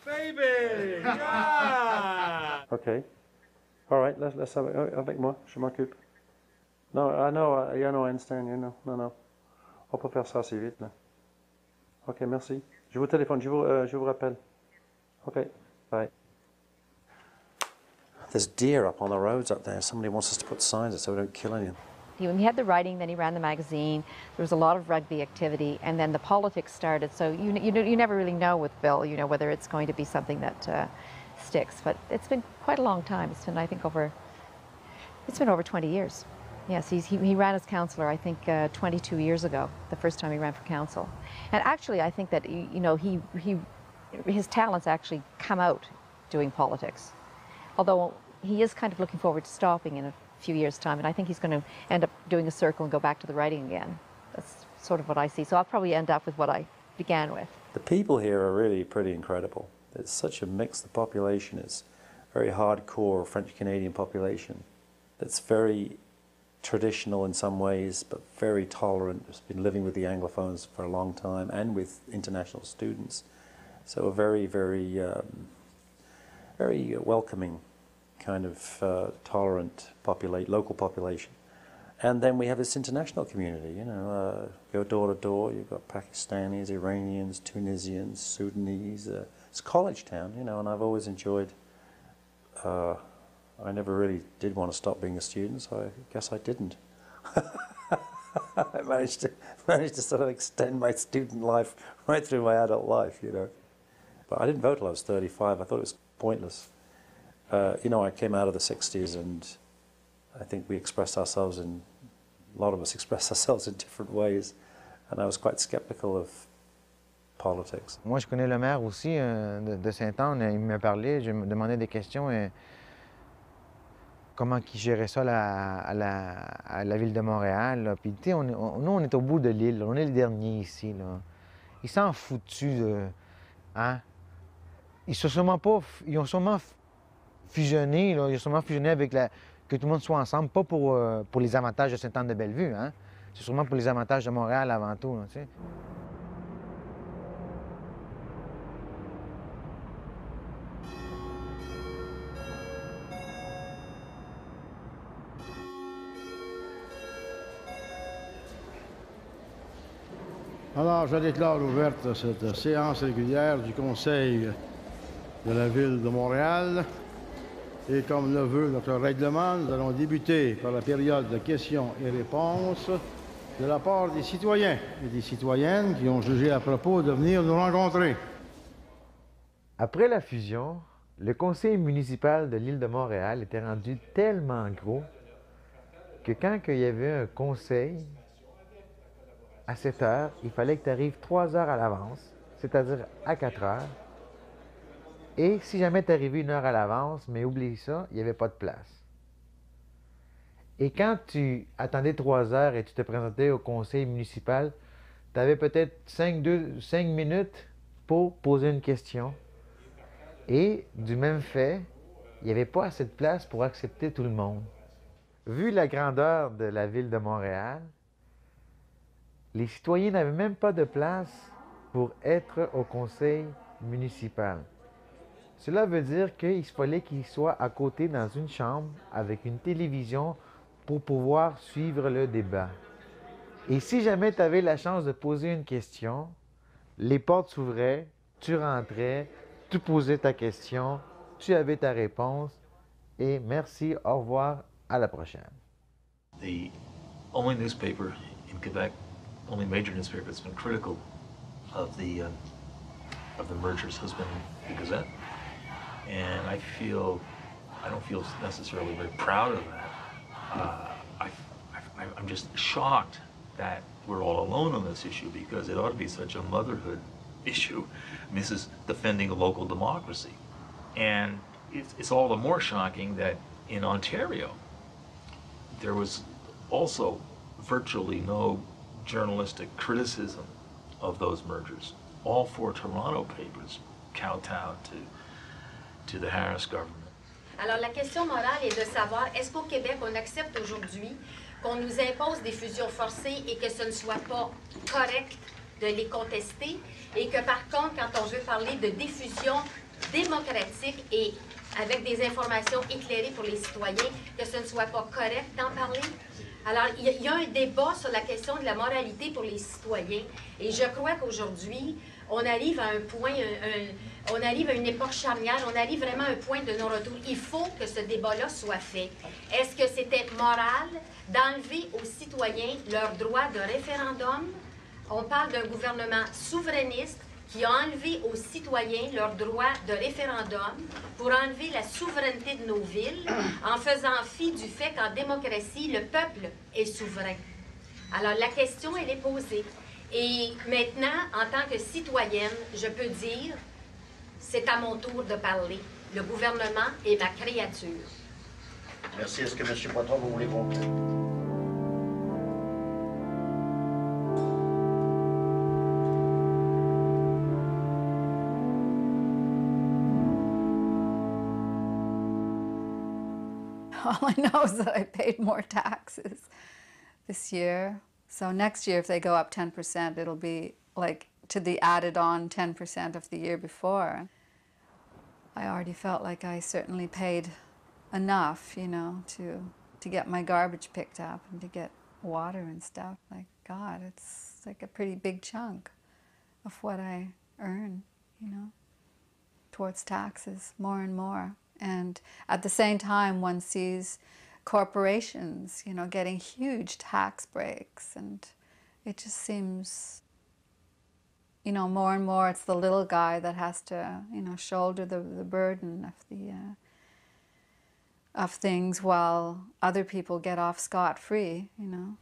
Baby! Yeah! Okay. All right, let's have it. Avec moi, je m'occupe. No, I know, I understand, you know. No. On peut faire ça assez vite, là. OK, merci. Je vous téléphone, je vous rappelle. OK, bye. There's deer up on the roads up there. Somebody wants us to put signs up so we don't kill anyone. He had the writing, then he ran the magazine. There was a lot of rugby activity, and then the politics started. So you never really know with Bill, you know, whether it's going to be something that sticks. But it's been quite a long time. It's been, I think, over 20 years. Yes, he ran as councillor, I think, 22 years ago, the first time he ran for council. And actually, I think that, you know, his talents actually come out doing politics. Although he is kind of looking forward to stopping in a few years' time, and I think he's going to end up doing a circle and go back to the writing again. That's sort of what I see. So I'll probably end up with what I began with. The people here are really pretty incredible. It's such a mix. The population is very hardcore French-Canadian population. That's very traditional in some ways, but very tolerant. It's been living with the Anglophones for a long time and with international students. So a very, very, very welcoming kind of tolerant local population. And then we have this international community, you know, go door to door, you've got Pakistanis, Iranians, Tunisians, Sudanese. It's a college town, you know, and I've always enjoyed, I never really did want to stop being a student, so I guess I didn't. I managed to sort of extend my student life right through my adult life, you know. But I didn't vote till I was 35. I thought it was pointless. You know, I came out of the 60s, and I think we expressed ourselves in, a lot of us expressed ourselves in different ways, and I was quite skeptical of politics. Moi, je connais le maire aussi de Sainte-Anne. Il me parlait, je me demandais des questions. Comment il gérait ça à la ville de Montréal. Là. Puis, tu sais, nous, on est au bout de l'île. On est les derniers ici. Là. Ils s'en foutus de... Hein? Ils ont sûrement fusionné. Là. Ils ont sûrement fusionné avec que tout le monde soit ensemble. Pas pour les avantages de Sainte-Anne-de-Bellevue. Hein? C'est sûrement pour les avantages de Montréal avant tout. Là, tu sais. Alors, je déclare ouverte cette séance régulière du Conseil de la Ville de Montréal. Et comme le veut notre règlement, nous allons débuter par la période de questions et réponses de la part des citoyens et des citoyennes qui ont jugé à propos de venir nous rencontrer. Après la fusion, le conseil municipal de l'île de Montréal était rendu tellement gros que quand il y avait un conseil, à 7 heures, il fallait que tu arrives 3 heures à l'avance, c'est-à-dire à 4 heures. Et si jamais tu arrivais 1 heure à l'avance, mais oublie ça, il n'y avait pas de place. Et quand tu attendais 3 heures et tu te présentais au conseil municipal, tu avais peut-être 5 minutes pour poser une question. Et du même fait, il n'y avait pas assez de place pour accepter tout le monde. Vu la grandeur de la ville de Montréal, les citoyens n'avaient même pas de place pour être au conseil municipal. Cela veut dire qu'il fallait qu'ils soient à côté dans une chambre avec une télévision pour pouvoir suivre le débat. Et si jamais tu avais la chance de poser une question, les portes s'ouvraient, tu rentrais, tu posais ta question, tu avais ta réponse, et merci, au revoir, à la prochaine. The only newspaper in Quebec, only major newspaper that's been critical of the mergers has been the Gazette, and I don't feel necessarily very proud of that. I'm just shocked that we're all alone on this issue because it ought to be such a motherhood issue. I mean, this is defending a local democracy, and it's all the more shocking that in Ontario, there was also virtually no journalistic criticism of those mergers. All four Toronto papers kowtowed to the Harris government. Alors la question morale est de savoir, est-ce qu'au Québec, on accepte aujourd'hui qu'on nous impose des fusions forcées et que ce ne soit pas correct de les contester et que par contre, quand on veut parler de diffusion démocratique et avec des informations éclairées pour les citoyens, que ce ne soit pas correct d'en parler? Alors, il y a un débat sur la question de la moralité pour les citoyens et je crois qu'aujourd'hui, on arrive à un point, on arrive à une époque charnière, on arrive vraiment à un point de non-retour. Il faut que ce débat-là soit fait. Est-ce que c'était moral d'enlever aux citoyens leur droit de référendum? On parle d'un gouvernement souverainiste qui a enlevé aux citoyens leur droit de référendum pour enlever la souveraineté de nos villes en faisant fi du fait qu'en démocratie, le peuple est souverain. Alors, la question, elle est posée. Et maintenant, en tant que citoyenne, je peux dire, c'est à mon tour de parler. Le gouvernement est ma créature. Merci. Est-ce que M. Poitras, vous voulez conclure? All I know is that I paid more taxes this year. So next year, if they go up 10%, it'll be like to the added on 10% of the year before. I already felt like I certainly paid enough, you know, to get my garbage picked up and to get water and stuff. Like, God, it's like a pretty big chunk of what I earn, you know, towards taxes, more and more. And at the same time, one sees corporations, you know, getting huge tax breaks, and it just seems, you know, more and more it's the little guy that has to, you know, shoulder the burden of things while other people get off scot-free, you know.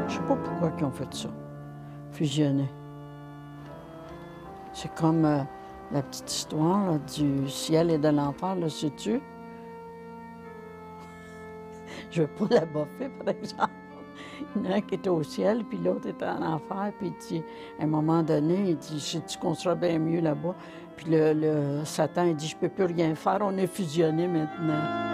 Je sais pas pourquoi ils ont fait ça, fusionner. C'est comme la petite histoire là, du ciel et de l'enfer, là, sais-tu? Je veux pas la boffer, par exemple. Il y en a un qui est au ciel, puis l'autre est en enfer, puis il dit, à un moment donné, il dit, sais-tu qu'on sera bien mieux là-bas? Puis le Satan, il dit, je peux plus rien faire, on est fusionnés maintenant.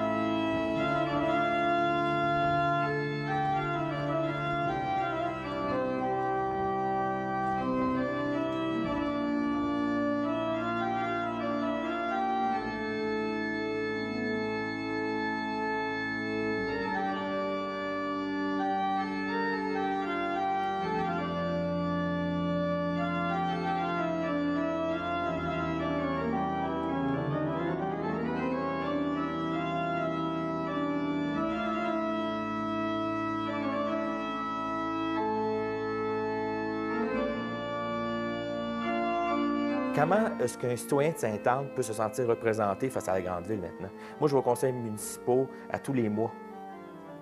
Comment est-ce qu'un citoyen de Sainte-Anne peut se sentir représenté face à la grande ville maintenant? Moi, je vais aux conseils municipaux à tous les mois.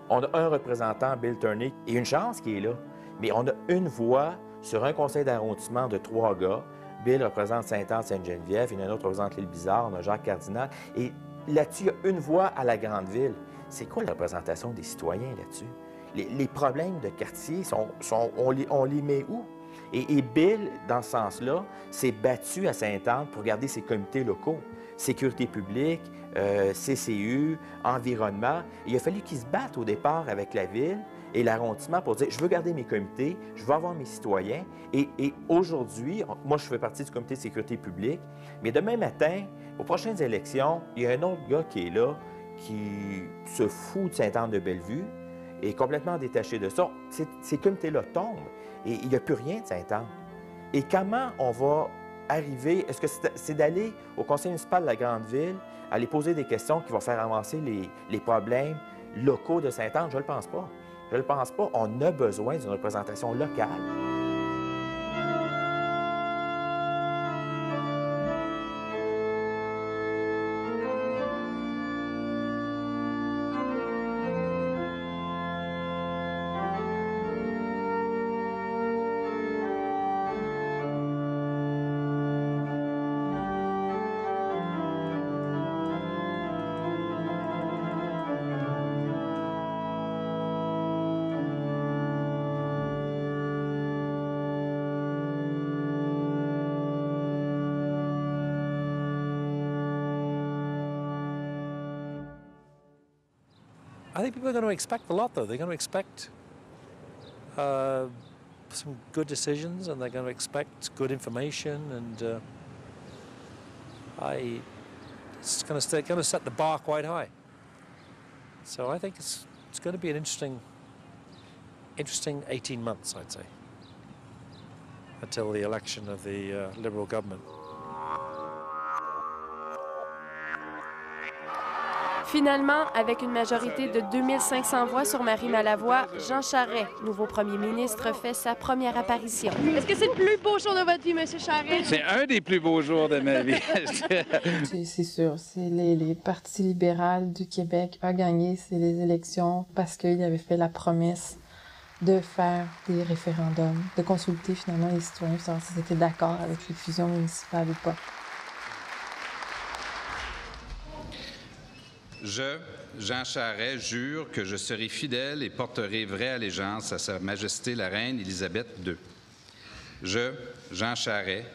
On a un représentant, Bill Tierney, et une chance qui est là. Mais on a une voix sur un conseil d'arrondissement de 3 gars. Bill représente Sainte-Anne-Sainte-Geneviève, il y en a un autre qui représente l'île Bizarre, on a Jacques Cardinal. Et là-dessus, il y a une voix à la grande ville. C'est quoi la représentation des citoyens là-dessus? Les problèmes de quartier, on les met où? Et Bill, dans ce sens-là, s'est battu à Sainte-Anne pour garder ses comités locaux. Sécurité publique, CCU, environnement. Il a fallu qu'ils se battent au départ avec la ville et l'arrondissement pour dire, je veux garder mes comités, je veux avoir mes citoyens. Et aujourd'hui, moi, je fais partie du comité de sécurité publique, mais demain matin, aux prochaines élections, il y a un autre gars qui est là, qui se fout de Sainte-Anne-de-Bellevue, est complètement détaché de ça. Ces comités-là tombent et il n'y a plus rien de Sainte-Anne. Et comment on va arriver? Est-ce que c'est d'aller au conseil municipal de la grande ville, aller poser des questions qui vont faire avancer les problèmes locaux de Sainte-Anne? Je ne le pense pas. Je ne le pense pas. On a besoin d'une représentation locale. I think people are going to expect a lot, though. They're going to expect some good decisions, and they're going to expect good information, and it's going to set the bar quite high. So I think it's going to be an interesting 18 months, I'd say, until the election of the Liberal government. Finalement, avec une majorité de 2500 voix sur Marie Malavoie, Jean Charest, nouveau premier ministre, fait sa première apparition. Est-ce que c'est le plus beau jour de votre vie, M. Charest? C'est un des plus beaux jours de ma vie. C'est sûr, c'est les partis libéraux du Québec a gagné les élections parce qu'il avait fait la promesse de faire des référendums, de consulter finalement les citoyens pour savoir s'ils étaient d'accord avec les fusions municipales ou pas. Je, Jean Charest, jure que je serai fidèle et porterai vraie allégeance à Sa Majesté la Reine Élisabeth II. Je, Jean Charest,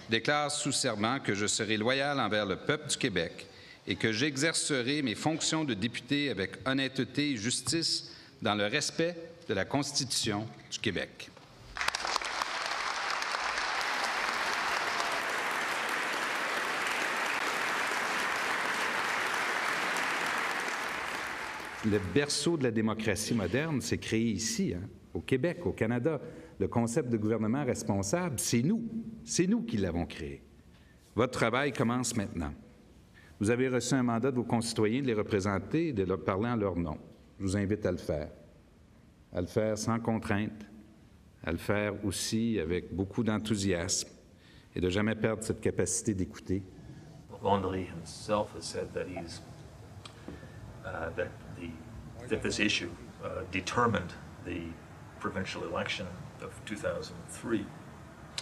déclare sous serment que je serai loyal envers le peuple du Québec et que j'exercerai mes fonctions de député avec honnêteté et justice dans le respect de la Constitution du Québec. Le berceau de la démocratie moderne s'est créé ici, au Québec, au Canada. Le concept de gouvernement responsable, c'est nous qui l'avons créé. Votre travail commence maintenant. Vous avez reçu un mandat de vos concitoyens de les représenter et de leur parler en leur nom. Je vous invite à le faire sans contrainte, à le faire aussi avec beaucoup d'enthousiasme et de jamais perdre cette capacité d'écouter. Landry himself has said that he's that this issue determined the provincial election of 2003.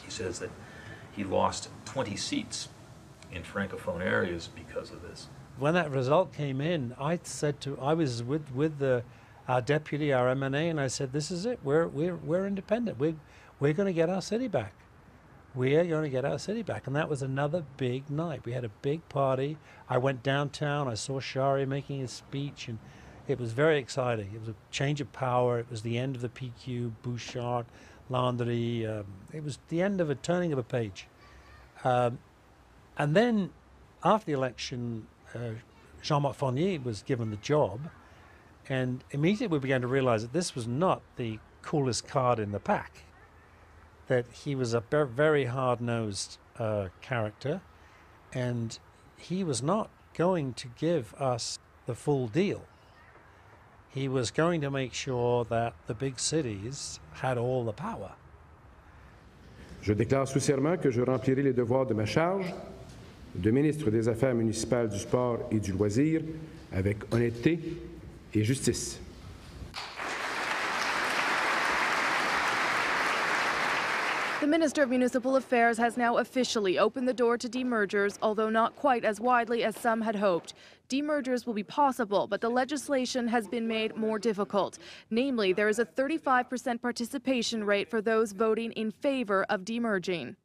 He says that he lost 20 seats in francophone areas because of this. When that result came in, I was with our deputy, our MNA, and I said, "This is it. We're independent. We're going to get our city back. We are going to get our city back." And that was another big night. We had a big party. I went downtown. I saw Charest making his speech, and it was very exciting. It was a change of power. It was the end of the PQ, Bouchard, Landry. It was the end of a turning of a page. And then, after the election, Jean-Marc Fournier was given the job, and immediately we began to realize that this was not the coolest card in the pack, that he was a very hard-nosed character, and he was not going to give us the full deal. He was going to make sure that the big cities had all the power. Je déclare sous serment que je remplirai les devoirs de ma charge de ministre des Affaires municipales, du Sport et du Loisir avec honnêteté et justice. The Minister of Municipal Affairs has now officially opened the door to demergers, although not quite as widely as some had hoped. Demergers will be possible, but the legislation has been made more difficult. Namely, there is a 35% participation rate for those voting in favor of demerging.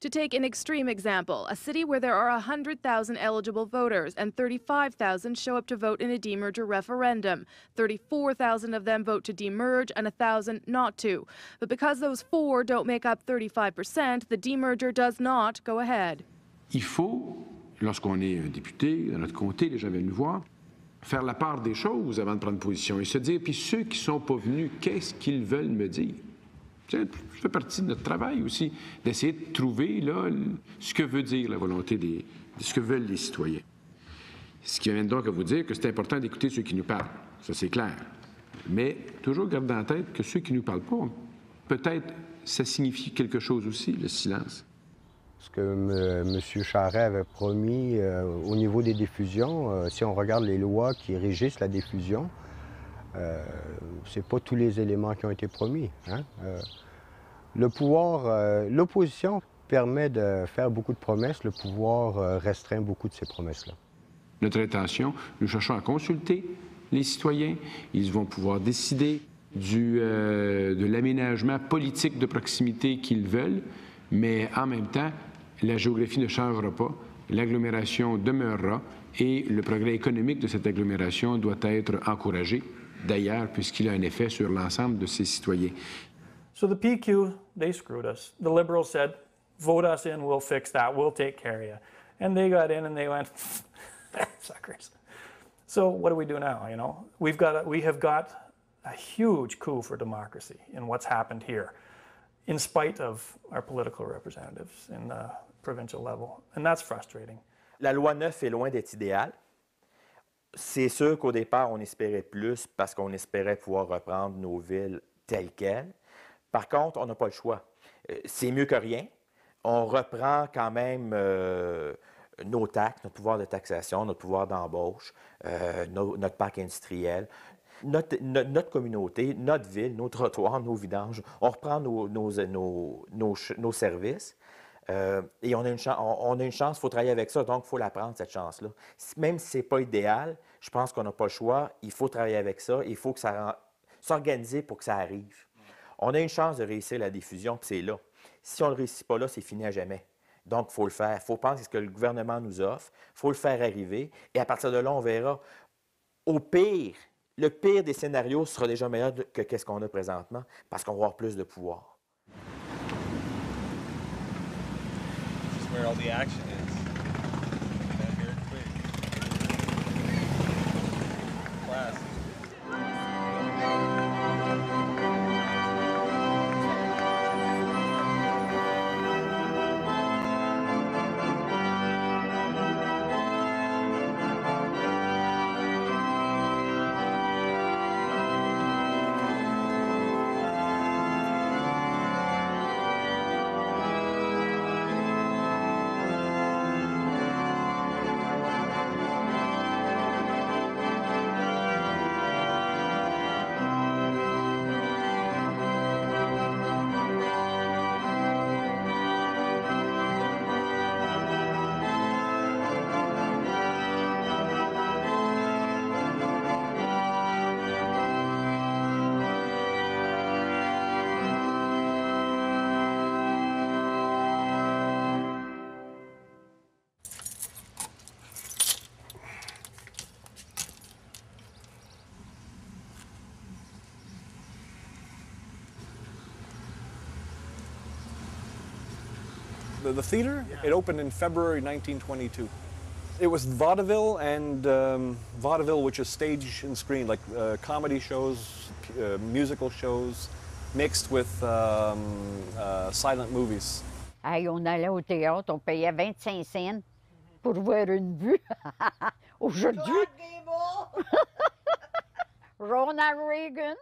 To take an extreme example, a city where there are 100,000 eligible voters and 35,000 show up to vote in a demerger referendum. 34,000 of them vote to demerge and 1,000 not to. But because those four don't make up 35%, the demerger does not go ahead. Il faut, lorsqu'on est un député, dans notre comté, les gens viennent nous voir, faire la part des choses avant de prendre position et se dire, puis ceux qui ne sont pas venus, qu'est-ce qu'ils veulent me dire? Ça fait partie de notre travail aussi, d'essayer de trouver là, ce que veut dire la volonté de ce que veulent les citoyens. Ce qui amène donc à vous dire que c'est important d'écouter ceux qui nous parlent, ça c'est clair. Mais toujours garder en tête que ceux qui ne nous parlent pas, peut-être ça signifie quelque chose aussi, le silence. Ce que M. Charest avait promis au niveau des diffusions, si on regarde les lois qui régissent la diffusion, c'est pas tous les éléments qui ont été promis. Hein? Le pouvoir, l'opposition permet de faire beaucoup de promesses, le pouvoir restreint beaucoup de ces promesses-là. Notre intention, nous cherchons à consulter les citoyens. Ils vont pouvoir décider de l'aménagement politique de proximité qu'ils veulent, mais en même temps, la géographie ne changera pas, l'agglomération demeurera et le progrès économique de cette agglomération doit être encouragé, d'ailleurs, puisqu'il a un effet sur l'ensemble de ses citoyens. So the PQ, they screwed us. The Liberals said, vote us in, we'll fix that, we'll take care of you. And they got in and they went, suckers. So what do we do now, you know? We have got a huge coup for democracy in what's happened here, in spite of our political representatives in the provincial level. And that's frustrating. La loi 9 est loin d'être idéale. C'est sûr qu'au départ, on espérait plus parce qu'on espérait pouvoir reprendre nos villes telles quelles. Par contre, on n'a pas le choix. C'est mieux que rien. On reprend quand même nos taxes, notre pouvoir de taxation, notre pouvoir d'embauche, notre parc industriel, notre communauté, notre ville, nos trottoirs, nos vidanges. On reprend nos services. Et on a une chance, il faut travailler avec ça, donc il faut la prendre, cette chance-là. Même si ce n'est pas idéal, je pense qu'on n'a pas le choix, il faut travailler avec ça, il faut que s'organiser pour que ça arrive. On a une chance de réussir la diffusion, puis c'est là. Si on ne le réussit pas là, c'est fini à jamais. Donc, il faut le faire. Il faut penser à ce que le gouvernement nous offre, il faut le faire arriver, et à partir de là, on verra. Au pire, le pire des scénarios sera déjà meilleur que ce qu'on a présentement, parce qu'on va avoir plus de pouvoir. Where all the action is. Down here in Quebec. Class. The theater, it opened in February 1922. It was vaudeville and vaudeville, which is stage and screen, like comedy shows, musical shows, mixed with silent movies. Hey, on allait au théâtre, on payait 25 cents pour voir une vue. Aujourd'hui, Ronald Reagan.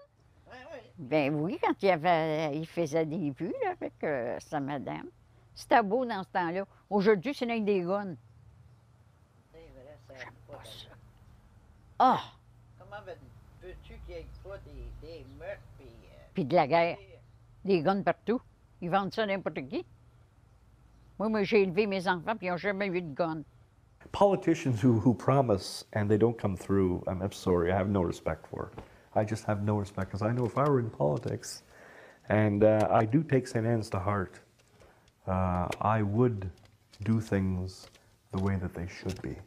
Ben oui, quand il faisait des vues là, avec sa madame. C'était beau dans ce temps-là. Aujourd'hui, c'est avec des guns. J'aime pas ça. Ah! Comment veux-tu qu'il y ait pas des meurtres puis de la guerre. Des guns partout. Ils vendent ça à n'importe qui. Moi, j'ai élevé mes enfants, puis ils n'ont jamais eu de gun. Politicians who promise and they don't come through, I'm sorry, I have no respect for. I just have no respect, because I know if I were in politics, and I do take St. Anne's to heart, I would do things the way that they should be.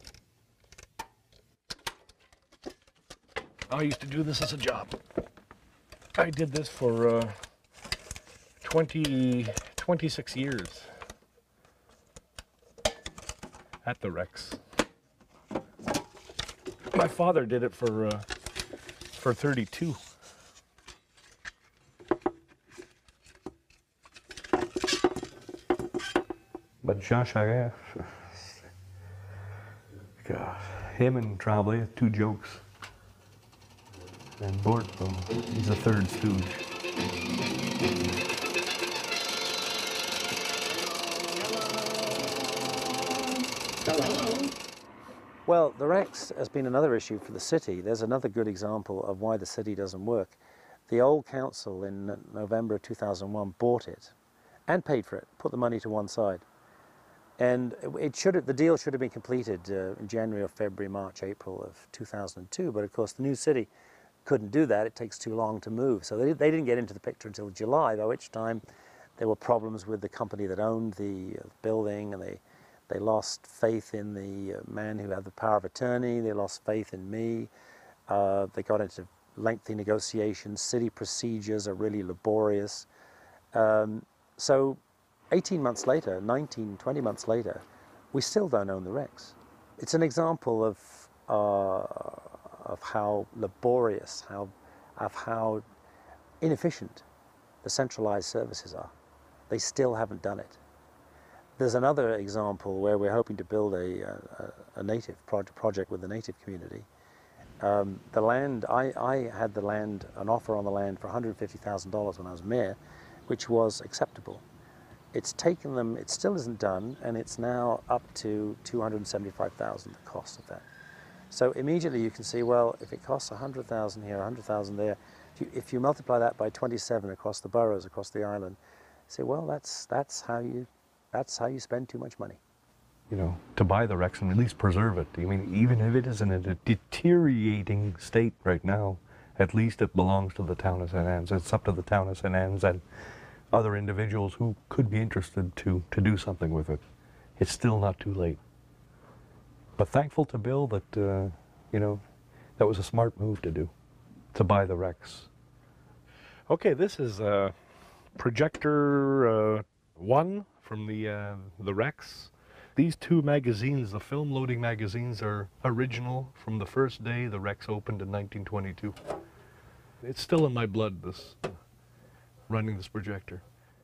I used to do this as a job. I did this for 26 years at the Rex. My father did it for 32. But Jean Charest, God, him and Tremblay, two jokes. And Bortwell, he's a third stooge. Well, the Rex has been another issue for the city. There's another good example of why the city doesn't work. The old council in November 2001 bought it and paid for it, put the money to one side. And the deal should have been completed in January or February, March, April of 2002. But of course, the new city couldn't do that. It takes too long to move. So they didn't get into the picture until July, by which time there were problems with the company that owned the building, and they lost faith in the man who had the power of attorney. They lost faith in me. They got into lengthy negotiations. City procedures are really laborious. So 18 months later, 19, 20 months later, we still don't own the Rex. It's an example of how laborious, how inefficient the centralized services are. They still haven't done it. There's another example where we're hoping to build a native project with the native community. The land, I had the land, an offer on the land for $150,000 when I was mayor, which was acceptable. It's taken them, it still isn't done, and it's now up to $275,000, the cost of that. So immediately you can see, well, if it costs $100,000 here, $100,000 there, if you multiply that by 27 across the boroughs, across the island, you say, well, that's how you spend too much money. You know, to buy the Rex and at least preserve it. I mean, even if it is in a deteriorating state right now, at least it belongs to the town of St. Anne's. It's up to the town of St. Anne's and other individuals who could be interested to do something with it. It's still not too late. But thankful to Bill that, you know, that was a smart move to do, to buy the Rex. Okay, this is projector 1 from the Rex. These two magazines, the film loading magazines, are original from the first day the Rex opened in 1922. It's still in my blood, this running this projector.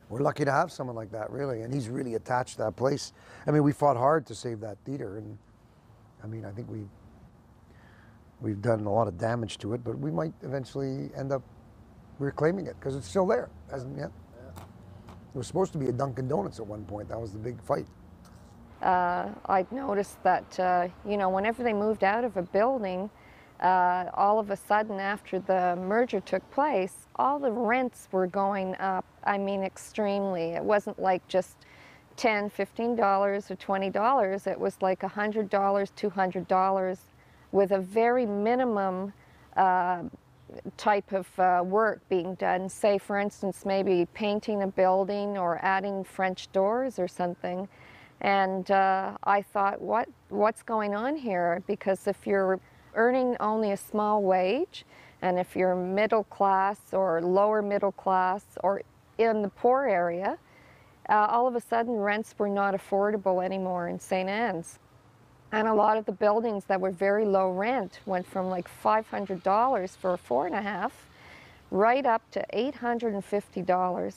We're lucky to have someone like that, really, and he's really attached to that place. I mean, we fought hard to save that theater, and I mean, I think we've done a lot of damage to it, but we might eventually end up reclaiming it because it's still there, hasn't yet. It was supposed to be a Dunkin' Donuts at one point. That was the big fight. I've noticed that, you know, whenever they moved out of a building, all of a sudden after the merger took place, all the rents were going up, I mean, extremely. It wasn't like just $10, $15 or $20. It was like $100, $200 with a very minimum type of work being done. Say, for instance, maybe painting a building or adding French doors or something. And I thought, what's going on here? Because if you're earning only a small wage, and if you're middle class or lower middle class or in the poor area, all of a sudden rents were not affordable anymore in St. Anne's. And a lot of the buildings that were very low rent went from like $500 for a 4.5 right up to $850.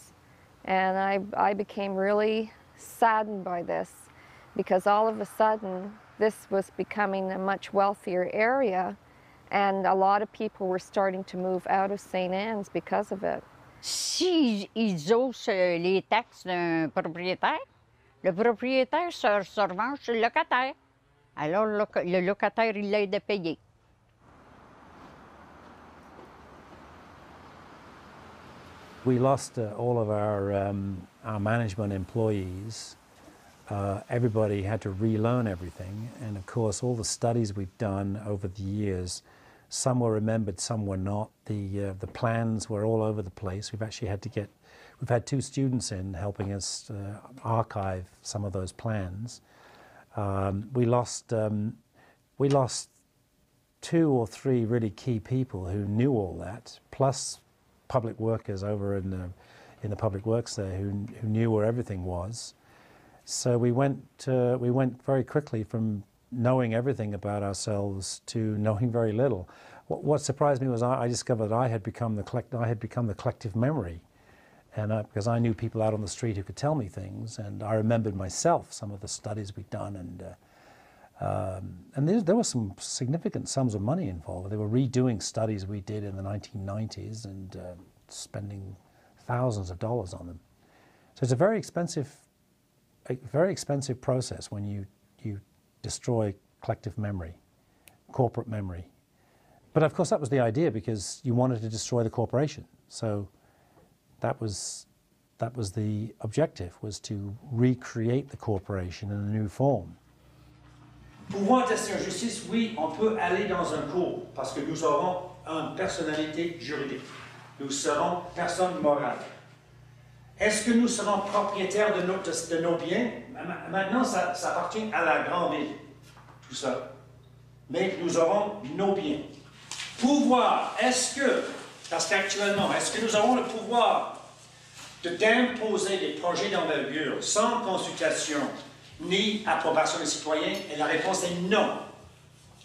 And I became really saddened by this because all of a sudden this was becoming a much wealthier area and a lot of people were starting to move out of St. Anne's because of it. Si ils haussent les taxes d'un propriétaire, le propriétaire se revanche sur le locataire. Alors le locataire, il l'aide à payer. We lost all of our management employees. Everybody had to relearn everything, and of course all the studies we've done over the years, some were remembered, some were not. The plans were all over the place. We've actually had to get, we've had 2 students in helping us archive some of those plans. We lost 2 or 3 really key people who knew all that, plus public workers over in the public works there who knew where everything was. So we went very quickly from knowing everything about ourselves to knowing very little. What surprised me was I discovered that I had become the collective memory, and because I knew people out on the street who could tell me things, and I remembered myself some of the studies we'd done, and there were some significant sums of money involved. They were redoing studies we did in the 1990s and spending thousands of dollars on them. So it's a very expensive process when you destroy collective memory, corporate memory. But of course that was the idea, because you wanted to destroy the corporation. So that was the objective, was to recreate the corporation in a new form. Pouvoir tester en justice, oui, on peut aller dans un cours parce que nous aurons une personnalité juridique. Nous serons personnes morales. Est-ce que nous serons propriétaires de nos biens? Maintenant, ça appartient à la grande ville, tout ça. Mais nous aurons nos biens. Pouvoir, est-ce que, parce qu'actuellement, est-ce que nous avons le pouvoir d'imposer des projets d'envergure sans consultation ni approbation des citoyens? Et la réponse est non.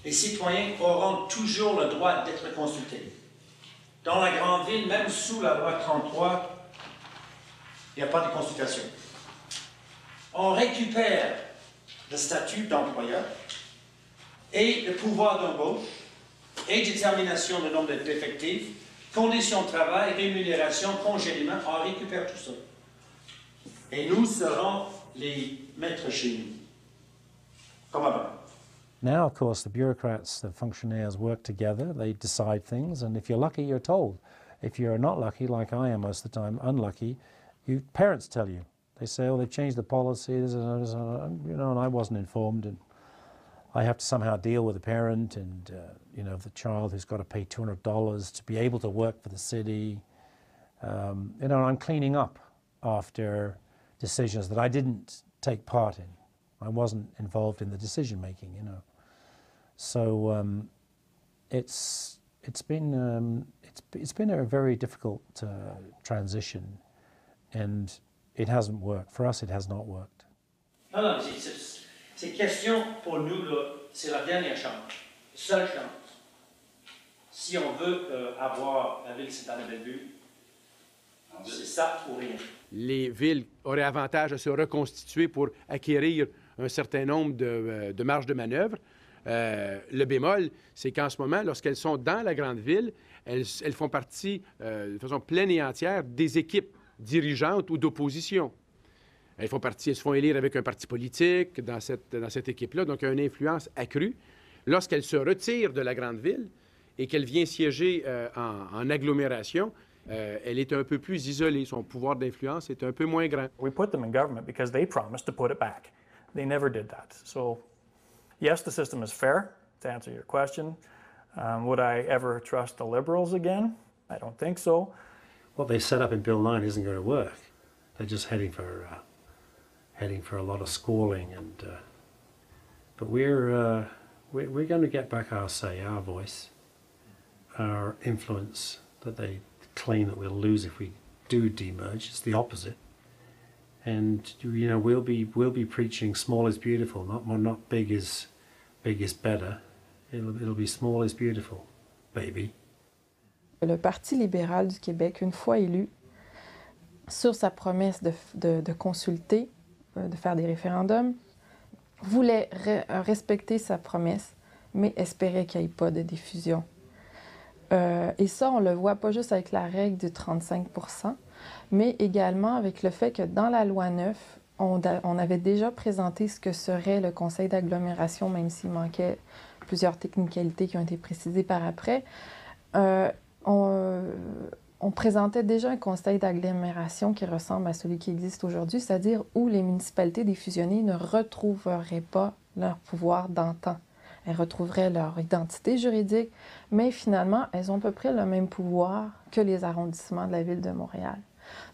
Les citoyens auront toujours le droit d'être consultés. Dans la grande ville, même sous la loi 33, il n'y a pas de consultation. On récupère le statut d'employeur et le pouvoir d'embauche et détermination du nombre d'effectifs, conditions de travail, rémunération, congédiement, on récupère tout ça. Et nous serons les maîtres chez nous, comme avant. Now, of course, the bureaucrats, the functionaries work together, they decide things, and if you're lucky, you're told. If you're not lucky, like I am most of the time, unlucky, parents tell you. They say, oh, they've changed the policies, and I wasn't informed, and I have to somehow deal with the parent and, the child who's got to pay $200 to be able to work for the city. I'm cleaning up after decisions that I didn't take part in. I wasn't involved in the decision making, So it's been a very difficult transition, and it hasn't worked. For us, it has not worked. Non, c'est question pour nous, c'est la dernière chance, seule chance. Si on veut avoir la ville Sainte-Anne-de-Bellevue, c'est ça ou rien. Les villes auraient avantage à se reconstituer pour acquérir un certain nombre de marges de manœuvre. Le bémol, c'est qu'en ce moment, lorsqu'elles sont dans la grande ville, elles font partie de façon pleine et entière des équipes dirigeantes ou d'opposition. Elles se font élire avec un parti politique dans cette équipe-là, donc une influence accrue. Lorsqu'elles se retirent de la grande ville et qu'elle vient siéger en agglomération, elle est un peu plus isolée. Son pouvoir d'influence est un peu moins grand. We put them in government because they promised to put it back. They never did that. So, yes, the system is fair, to answer your question. Would I ever trust the Liberals again? I don't think so. What they set up in Bill 9 isn't going to work. They're just heading for a lot of squalling, but we're going to get back our say, our voice, our influence that they claim that we'll lose if we do demerge. It's the opposite, and we'll be preaching small is beautiful, not big is better. It'll be small is beautiful, baby. Le Parti libéral du Québec, une fois élu, sur sa promesse de consulter, de faire des référendums, voulait respecter sa promesse, mais espérait qu'il n'y ait pas de diffusion. Et ça, on le voit pas juste avec la règle du 35 %, mais également avec le fait que dans la loi 9, on avait déjà présenté ce que serait le conseil d'agglomération, même s'il manquait plusieurs technicalités qui ont été précisées par après. On on présentait déjà un conseil d'agglomération qui ressemble à celui qui existe aujourd'hui, c'est-à-dire où les municipalités défusionnées ne retrouveraient pas leur pouvoir d'antan. Elles retrouveraient leur identité juridique, mais finalement, elles ont à peu près le même pouvoir que les arrondissements de la ville de Montréal.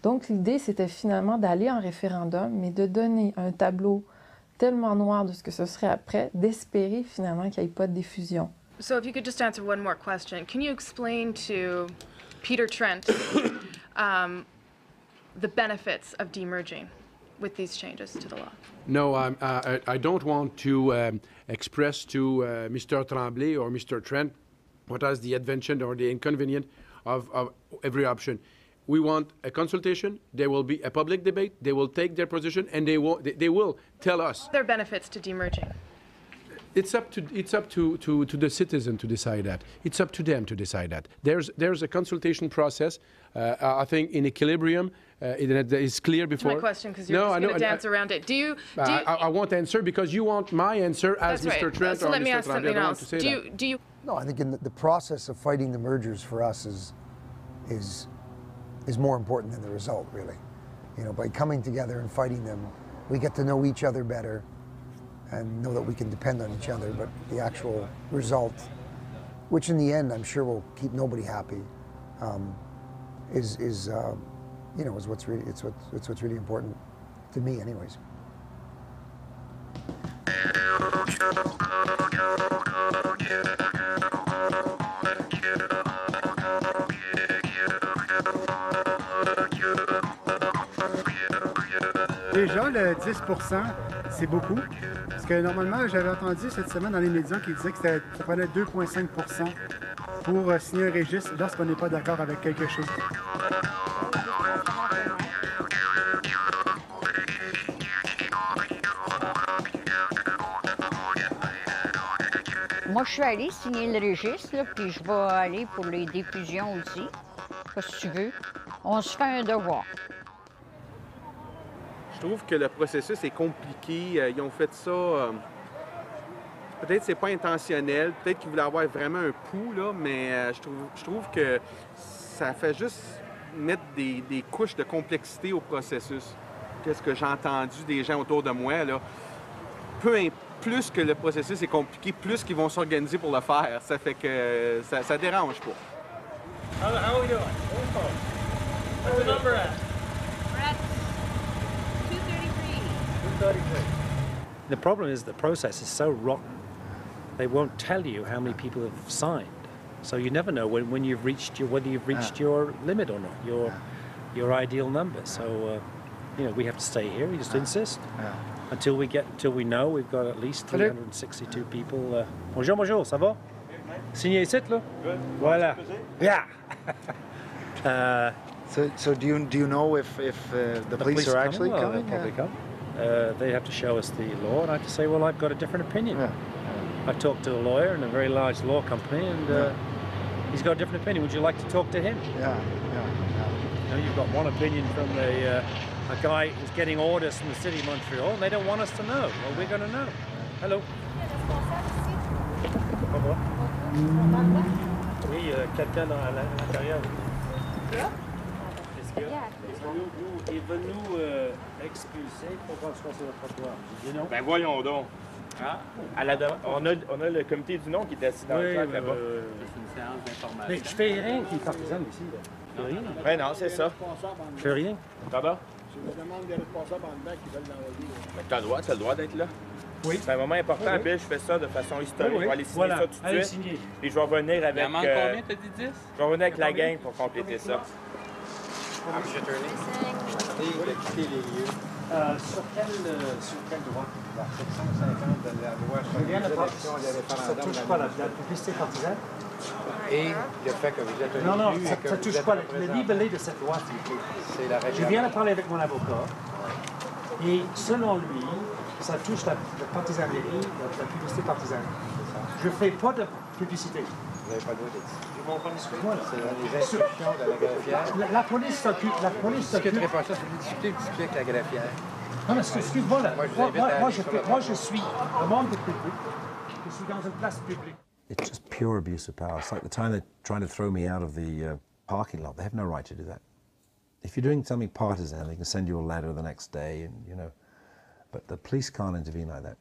Donc, l'idée, c'était finalement d'aller en référendum, mais de donner un tableau tellement noir de ce que ce serait après, d'espérer finalement qu'il n'y ait pas de diffusion. So if you could just answer one more question. Can you explain to Peter Trent the benefits of demerging with these changes to the law? No, I don't want to express to Mr. Tremblay or Mr. Trent what is the advantage or the inconvenience of every option. We want a consultation. There will be a public debate. They will take their position, and they will tell us. There are benefits to demerging. It's up to the citizen to decide that. It's up to them to decide that. There's a consultation process. I think in equilibrium, it is clear before. My question, because you're just going to dance around it. I won't answer because you want my answer as That's Mr. right. Trent So or let me Mr. ask Tremblay. something I don't want else. to say that. Do you? No, I think in the process of fighting the mergers for us is more important than the result, really. You know, by coming together and fighting them, we get to know each other better and know that we can depend on each other. But the actual result, which in the end I'm sure will keep nobody happy, is what's really important to me, anyways. Déjà, le 10 c'est beaucoup. Parce que normalement, j'avais entendu cette semaine dans les médias qui disaient que ça prenait 2,5 pour signer un registre lorsqu'on n'est pas d'accord avec quelque chose. Moi, je suis allée signer le registre, là, puis je vais aller pour les diffusions aussi. Qu'est-ce que tu veux? On se fait un devoir. Je trouve que le processus est compliqué. Ils ont fait ça... peut-être que c'est pas intentionnel. Peut-être qu'ils voulaient avoir vraiment un pouls, là, mais je trouve que ça fait juste mettre des couches de complexité au processus. Qu'est-ce que j'ai entendu des gens autour de moi, là? Plus que le processus est compliqué, plus qu'ils vont s'organiser pour le faire. Ça fait que ça dérange pas. How are we doing? What's the number at? We're at 233. 233. The problem is the process is so rotten. They won't tell you how many people have signed. So you never know when you've reached whether you've reached your limit or not, your ideal number. So we have to stay here. We just insist until we know we've got at least 362 people. Bonjour, ça va? Signé ici, là? Good. Voilà. Yeah. So do you know if the police are actually coming? They'll probably come. They have to show us the law, and I have to say, well, I've got a different opinion. Yeah. I talked to a lawyer in a very large law company, and he's got a different opinion. Would you like to talk to him? Yeah. You know, you've got one opinion from a guy who's getting orders from the city of Montreal, and they don't want us to know. Well, we're going to know. Hello. Au revoir. Oui, quelqu'un à l'intérieur. Est-ce qu'il est venu expulser pour qu'on soit sur le trottoir? Non? Ben voyons donc. Ah, on a le comité du nom qui est assis dans le track là-bas. C'est une séance d'information. Mais je fais rien qui est partisan ici. Je fais rien. Ben non, c'est ça. Je fais rien. Pardon? Je me demande des responsables en dedans qui veulent l'envoyer. Ben, tu as le droit d'être là. Oui. C'est un moment important, Bill. Je fais ça de façon historique. Oui. Je vais aller signer ça tout de suite. Et je vais revenir avec... Il en manque combien, t'as dit 10? Je vais revenir avec la gang pour compléter ça. Monsieur Tierney, de quitter les lieux. Sur quel droit? La section 50 de la loi sur les élections et les référendums. Ça touche pas la publicité partisane? Et le fait que vous êtes un Non, élu ça touche pas le libellé de cette loi, s'il vous plaît. C'est la Je viens de parler avec mon avocat, et selon lui, ça touche la partisanerie, la publicité partisane. Je ne fais pas de publicité. Vous n'avez pas le droit d'être ici. Excuse-moi, là. C'est les instructions de la greffière. La police s'occupe. La police s'occupe. Discuterez pas ça, si vous discutez avec la greffière. Non, mais excuse-moi, là. Moi, je suis un membre du public. Je suis dans une place publique. It's just pure abuse of power. It's like the time they're trying to throw me out of the parking lot. They have no right to do that. If you're doing something partisan, they can send you a letter the next day, and you know. But the police can't intervene like that.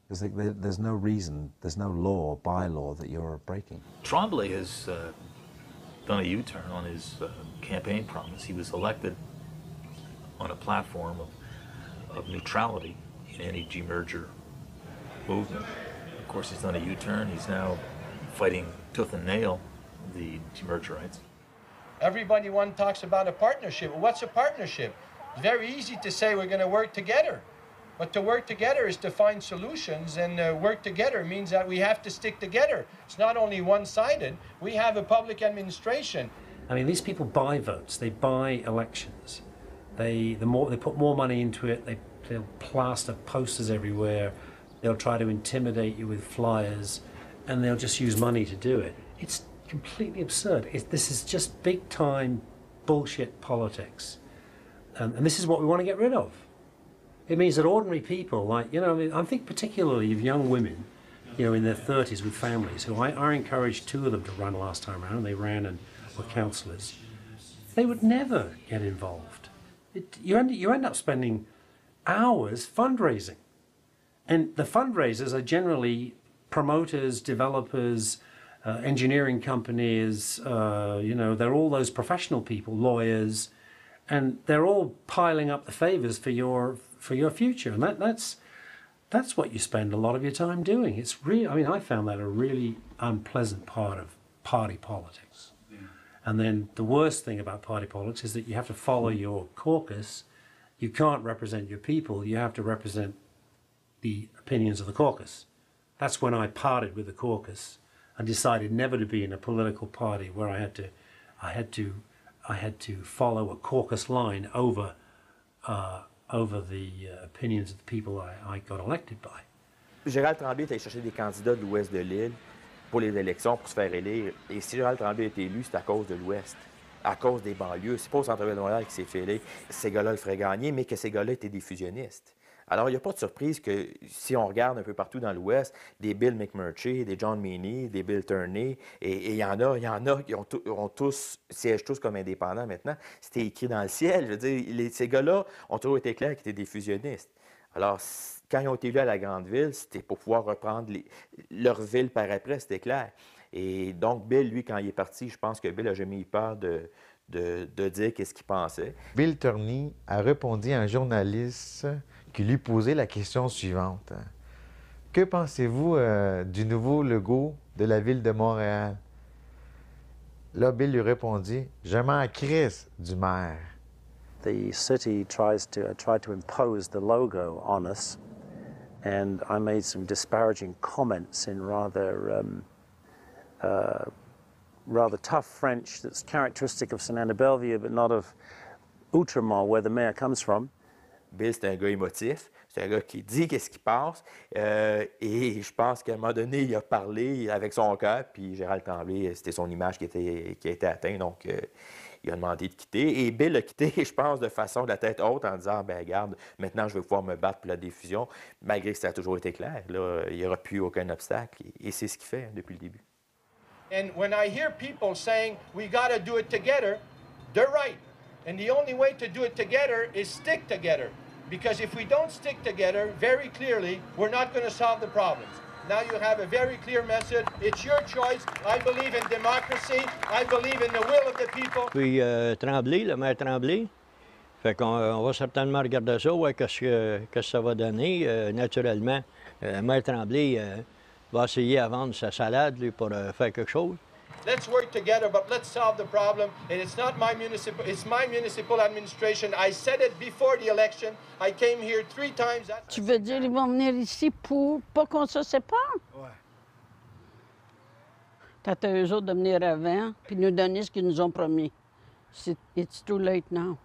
Because there's no reason, there's no law, bylaw that you're breaking. Tremblay has done a U-turn on his campaign promise. He was elected on a platform of neutrality in any demerger movement. Of course, he's done a U-turn. He's now fighting tooth and nail the demergerites. Everybody talks about a partnership. What's a partnership? It's very easy to say we're going to work together. But to work together is to find solutions, and work together means that we have to stick together. It's not only one-sided. We have a public administration. I mean, these people buy votes. They buy elections. They put more money into it. They'll plaster posters everywhere. They'll try to intimidate you with flyers, and they'll just use money to do it. It's completely absurd. This is just big-time bullshit politics, and this is what we want to get rid of. It means that ordinary people, like, you know, I think particularly of young women, you know, in their 30s with families, who I encouraged 2 of them to run last time around, and they ran and were councillors. They would never get involved. You end up spending hours fundraising. And the fundraisers are generally promoters, developers, engineering companies, you know, they're all those professional people, lawyers, and they're all piling up the favors for your future. And that's what you spend a lot of your time doing. It's really, I mean, I found that a really unpleasant part of party politics. Yeah. And then the worst thing about party politics is that you have to follow your caucus. You can't represent your people. You have to represent the opinions of the caucus. That's when I parted with the caucus and decided never to be in a political party where I had to follow a caucus line over the opinions of the people I got elected by. Gérald Tremblay est allé chercher des candidats de l'Ouest de l'île pour les élections pour se faire élire. Et si Gérald Tremblay a été élu, c'est à cause de l'Ouest, à cause des banlieues. C'est pas au centre-ville de Montréal qui s'est fait élire. Ces gars-là le feraient gagner, mais que ces gars-là étaient des fusionnistes. Alors, il n'y a pas de surprise que, si on regarde un peu partout dans l'Ouest, des Bill McMurtry, des John Meany, des Bill Tierney, et il y en a qui siègent tous comme indépendants maintenant. C'était écrit dans le ciel. Je veux dire, ces gars-là ont toujours été clairs qu'ils étaient des fusionnistes. Alors, quand ils ont été élus à la grande ville, c'était pour pouvoir reprendre leur ville par après, c'était clair. Et donc, Bill, lui, quand il est parti, je pense que Bill n'a jamais eu peur de dire qu'est-ce qu'il pensait. Bill Tierney a répondu à un journaliste qui lui posait la question suivante. Que pensez-vous du nouveau logo de la ville de Montréal? Là, Bill lui répondit, je m'en crisse du maire. The city tried to impose the logo on us, and I made some disparaging comments in rather tough French that's characteristic of Sainte-Anne-de-Bellevue, but not of Outremont, where the mayor comes from. Bill, c'est un gars émotif, c'est un gars qui dit qu'est-ce qui passe, et je pense qu'à un moment donné, il a parlé avec son cœur, puis Gérald Tremblay, c'était son image qui a été atteinte, donc il a demandé de quitter. Et Bill a quitté, je pense, de façon de la tête haute, en disant, ben regarde, maintenant je vais pouvoir me battre pour la défusion, malgré que ça a toujours été clair. Là, il n'y aura plus aucun obstacle, et c'est ce qu'il fait depuis le début. And when I hear people saying, we got to do it together, they're right. And the only way to do it together is stick together. Because if we don't stick together, very clearly, we're not going to solve the problems. Now you have a very clear message. It's your choice. I believe in democracy. I believe in the will of the people. Puis Tremblay, le maire Tremblay, fait qu'on va certainement regarder ça, ouais, qu'est-ce que ça va donner. Naturellement, le maire Tremblay va essayer à vendre sa salade lui, pour faire quelque chose. Let's work together, but let's solve the problem. And it's not my municipal, it's my municipal administration. I said it before the election. I came here 3 times. Tu veux dire ils vont venir ici pour pas qu'on se sépare? Ouais. T'as à eux autres de venir avant puis nous donner ce qu'ils nous ont promis. It's too late now.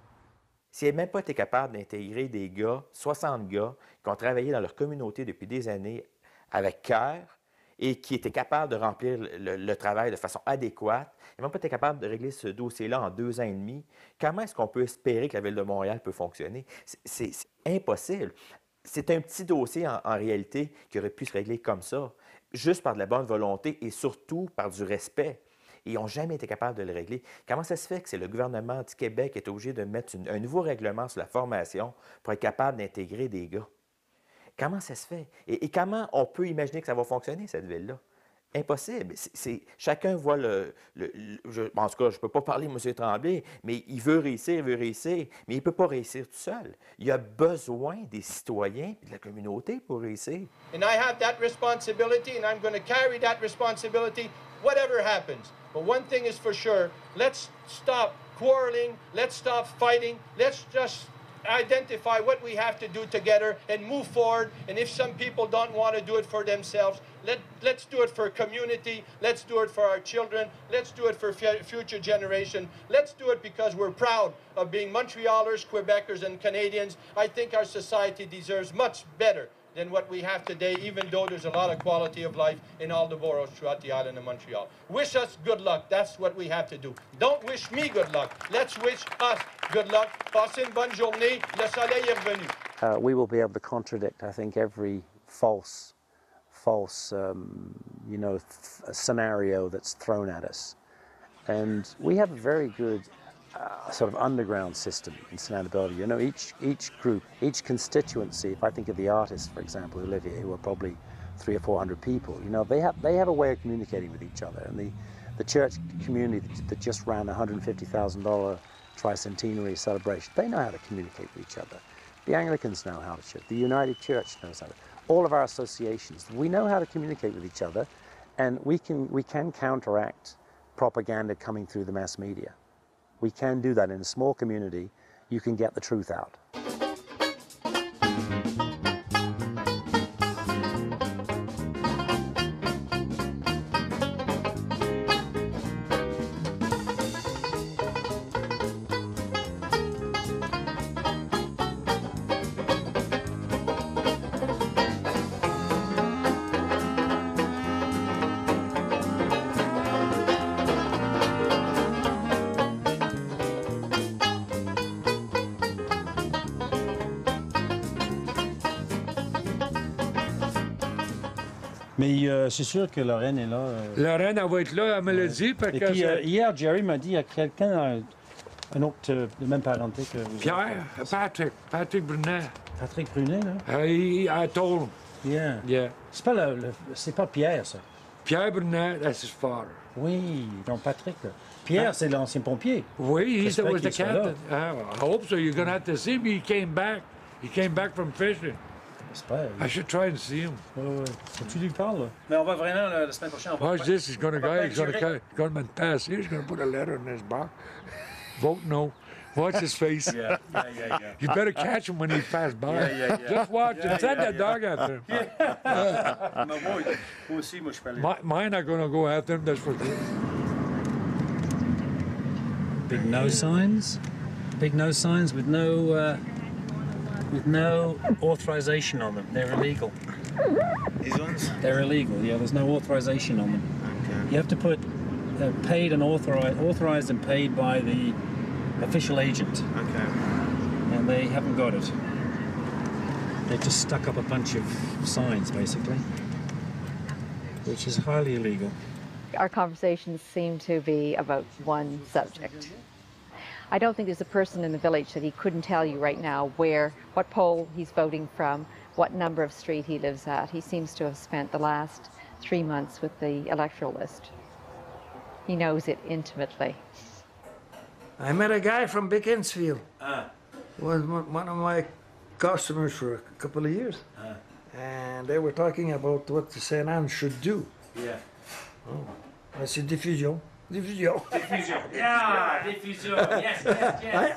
S'ils n'avaient même pas été capables d'intégrer des gars, 60 gars, qui ont travaillé dans leur communauté depuis des années avec cœur, et qui étaient capables de remplir le travail de façon adéquate, ils n'ont même pas été capables de régler ce dossier-là en 2 ans et demi. Comment est-ce qu'on peut espérer que la Ville de Montréal peut fonctionner? C'est impossible. C'est un petit dossier, en réalité, qui aurait pu se régler comme ça, juste par de la bonne volonté et surtout par du respect. Et ils n'ont jamais été capables de le régler. Comment ça se fait que c'est le gouvernement du Québec qui est obligé de mettre un nouveau règlement sur la formation pour être capable d'intégrer des gars? Comment ça se fait? Et comment on peut imaginer que ça va fonctionner, cette ville-là? Impossible. Chacun voit en tout cas, je ne peux pas parler de M. Tremblay, mais il veut réussir, mais il ne peut pas réussir tout seul. Il a besoin des citoyens et de la communauté pour réussir. And I have that responsibility, and I'm going to carry that responsibility, whatever happens. But one thing is for sure, let's stop quarreling, let's stop fighting, let's just identify what we have to do together and move forward. And if some people don't want to do it for themselves, let's do it for community, let's do it for our children, let's do it for future generation. Let's do it because we're proud of being Montrealers, Quebecers, and Canadians. I think our society deserves much better than what we have today, even though there's a lot of quality of life in all the boroughs throughout the island of Montreal. Wish us good luck. That's what we have to do. Don't wish me good luck. Let's wish us good luck. Passez une bonne journée. Le soleil est revenu. We will be able to contradict, I think, every false scenario that's thrown at us. And we have a very good sort of underground system in Sainte-Anne-de-Bellevue. You know, each group, each constituency, if I think of the artists, for example, who live here, who are probably 300 or 400 people, you know, they have a way of communicating with each other. And the church community that just ran a $150,000 tricentenary celebration, they know how to communicate with each other. The Anglicans know how to. The United Church knows how to. All of our associations, we know how to communicate with each other, and we can counteract propaganda coming through the mass media. We can do that in a small community. You can get the truth out. Mais c'est sûr que Lorraine est là. Lorraine, elle va être là, elle me l'a dit. Et puis, hier, Jerry m'a dit, il y a quelqu'un, un autre de même parenté que vous. Pierre, Patrick Brunet. Patrick Brunet, là? I told him. Yeah. Yeah. C'est pas Pierre, ça. Pierre Brunet, that's his father. Oui, donc Patrick, là. Pierre, c'est l'ancien pompier. Oui, he was the captain. I hope so. You're going to have to see him. He came back. He came back from fishing. I should try and see him. Ouais. Tu lui parles, là? Mais on va vraiment, la semaine prochaine, on va... Watch this. He's going to me pass here. He's going to put a letter in his box. Vote no. Watch his face. Yeah. You better catch him when he pass by. Yeah. Just watch him. Send that dog after him. Moi aussi, moi, je peux aller. Mine are going to go after him, that's for sure. Big no signs. Big no signs with no authorization on them. They're illegal. These ones? They're illegal, yeah, there's no authorization on them. Okay. You have to put paid and authorized and paid by the official agent. Okay. And they haven't got it. They just stuck up a bunch of signs, basically, which is highly illegal. Our conversations seem to be about one subject. I don't think there's a person in the village that he couldn't tell you right now what poll he's voting from, what number of street he lives at. He seems to have spent the last 3 months with the electoral list. He knows it intimately. I met a guy from Beaconsfield. Was one of my customers for a couple of years. And they were talking about what the Sainte-Anne should do. Yeah. I said, diffusion. Diffusion. Diffusion. Yeah, diffusion. Yes.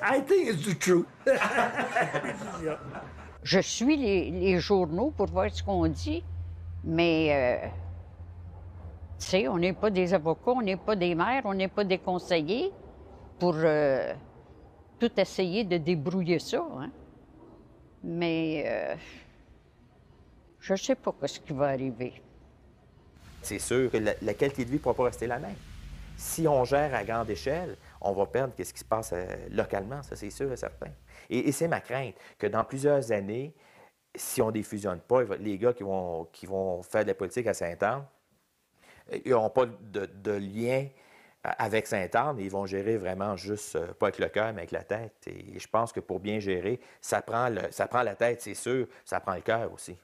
I think it's the truth. Je suis les journaux pour voir ce qu'on dit, mais tu sais, on n'est pas des avocats, on n'est pas des maires, on n'est pas des conseillers pour tout essayer de débrouiller ça. Hein? Mais je ne sais pas ce qui va arriver. C'est sûr que la qualité de vie ne pourra pas rester la même. Si on gère à grande échelle, on va perdre ce qui se passe localement, ça c'est sûr et certain. Et c'est ma crainte que dans plusieurs années, si on ne défusionne pas, les gars qui vont faire de la politique à Sainte-Anne, ils n'auront pas de lien avec Sainte-Anne, ils vont gérer vraiment juste, pas avec le cœur, mais avec la tête. Et je pense que pour bien gérer, ça prend la tête, c'est sûr, ça prend le cœur aussi.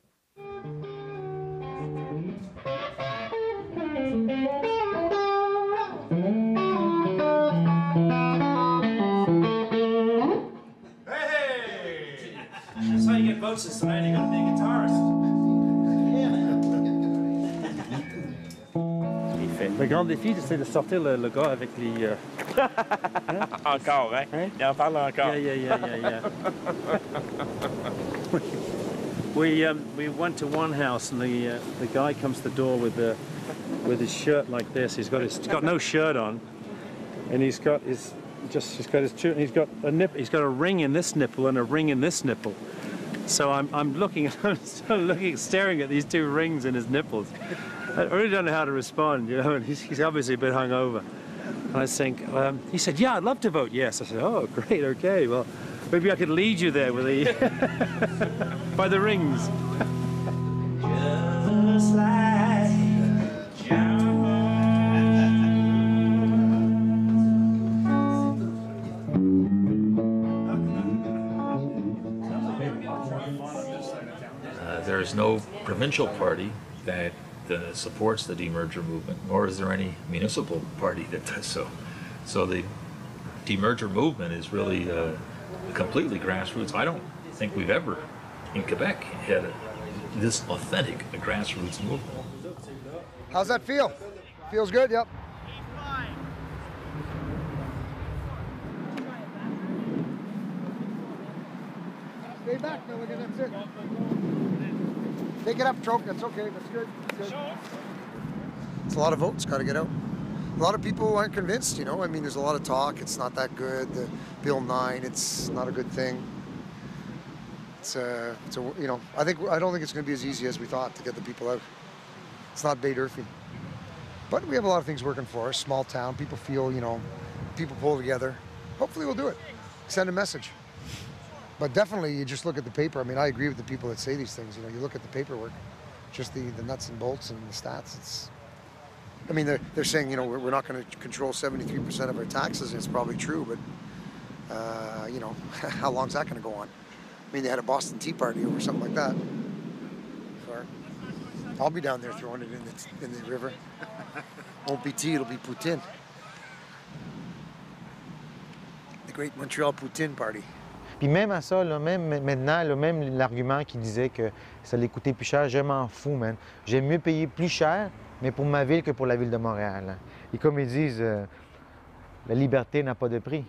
That's how you get votes this tonight, you gotta be a guitarist. Le grand défi, c'est de sortir le gars avec les... Encore, hein? Il en parle encore. Yeah. We went to one house and the guy comes to the door with his shirt like this. He's got no shirt on, and he's got a ring in this nipple and a ring in this nipple. So I'm staring at these two rings in his nipples. I really don't know how to respond, you know, and he's obviously a bit hungover. And I think, he said, yeah, I'd love to vote yes. I said, oh, great, okay, well, maybe I could lead you there with the, by the rings. Just like There's no provincial party that supports the demerger movement, nor is there any municipal party that does so. So the demerger movement is really completely grassroots. I don't think we've ever, in Quebec, had this authentic grassroots movement. How's that feel? Feels good, yep. Stay back, Milligan, that's it. Take it up, choke, that's okay, that's good. That's good. It's a lot of votes, got to get out. A lot of people aren't convinced, you know. I mean, there's a lot of talk, it's not that good. The Bill 9, it's not a good thing. You know, I don't think it's going to be as easy as we thought to get the people out. It's not Bay Durfee. But we have a lot of things working for us. Small town, people feel, you know, people pull together. Hopefully we'll do it. Send a message. But definitely, you just look at the paper. I mean, I agree with the people that say these things. You know, you look at the paperwork, just the nuts and bolts and the stats. It's, I mean, they're saying, you know, we're not going to control 73% of our taxes, and it's probably true. But, you know, how long's that going to go on? I mean, they had a Boston Tea Party over something like that. I'll be down there throwing it in the river. Won't be tea, it'll be poutine. The Great Montreal Poutine Party. Puis même à ça, là, même maintenant, là, même l'argument qui disait que ça allait coûter plus cher, je m'en fous, man. J'aime mieux payer plus cher, mais pour ma ville que pour la ville de Montréal. Hein. Et comme ils disent, la liberté n'a pas de prix.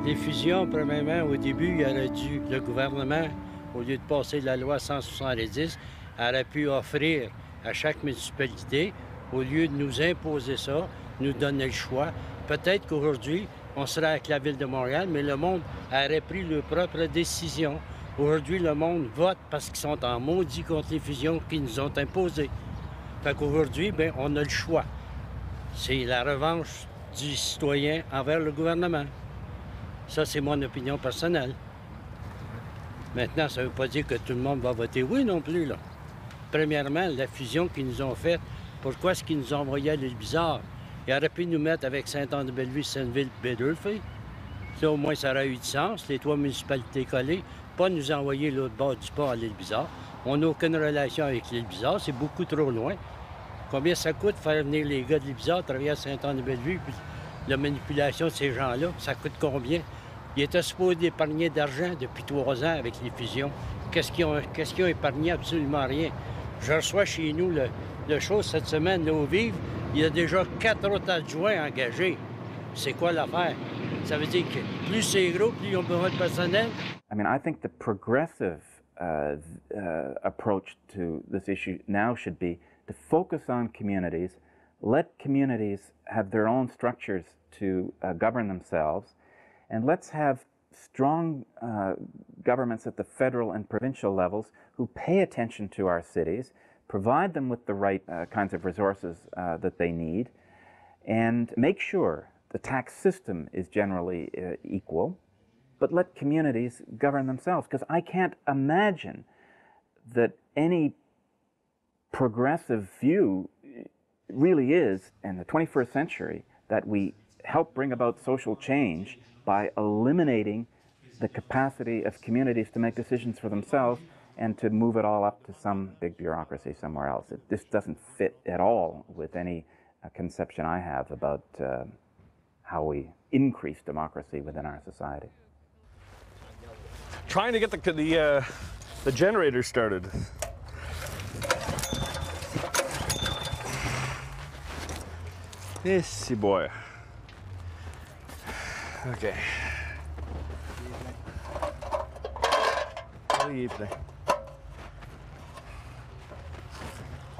Défusion, premièrement, au début, il aurait dû, le gouvernement, au lieu de passer la loi 170, aurait pu offrir à chaque municipalité, au lieu de nous imposer ça, nous donner le choix. Peut-être qu'aujourd'hui, on serait avec la Ville de Montréal, mais le monde aurait pris leur propre décision. Aujourd'hui, le monde vote parce qu'ils sont en maudit contre les fusions qu'ils nous ont imposées. Fait qu'aujourd'hui, bien, on a le choix. C'est la revanche du citoyen envers le gouvernement. Ça, c'est mon opinion personnelle. Maintenant, ça ne veut pas dire que tout le monde va voter oui non plus, là. Premièrement, la fusion qu'ils nous ont faite, pourquoi est-ce qu'ils nous ont envoyé à l'île Bizarre? Ils auraient pu nous mettre avec Sainte-Anne-de-Bellevue, Sainte-Ville, Bay Durfee. Ça, au moins, ça aurait eu du sens. Les 3 municipalités collées, pas nous envoyer l'autre bord du port à l'île Bizarre. On n'a aucune relation avec l'île Bizarre, c'est beaucoup trop loin. Combien ça coûte faire venir les gars de l'île Bizarre travailler à Sainte-Anne-de-Bellevue, puis la manipulation de ces gens-là, ça coûte combien? Ils étaient supposés épargner d'argent depuis 3 ans avec les fusions. Qu'est-ce qu'ils ont épargné? Absolument rien. Je reçois chez nous le show cette semaine, nos vivres. Il y a déjà 4 autres adjoints engagés. C'est quoi l'affaire? Ça veut dire que plus c'est gros, plus ils ont besoin de personnel. I mean, I think the progressive approach to this issue now should be to focus on communities, let communities have their own structures to govern themselves, and let's have strong governments at the federal and provincial levels who pay attention to our cities, provide them with the right kinds of resources that they need, and make sure the tax system is generally equal, but let communities govern themselves. Because I can't imagine that any progressive view really is, in the 21st century, that we help bring about social change by eliminating the capacity of communities to make decisions for themselves and to move it all up to some big bureaucracy somewhere else. This doesn't fit at all with any conception I have about how we increase democracy within our society. Trying to get the generator started. Yes, boy. OK. Oh, il est plein.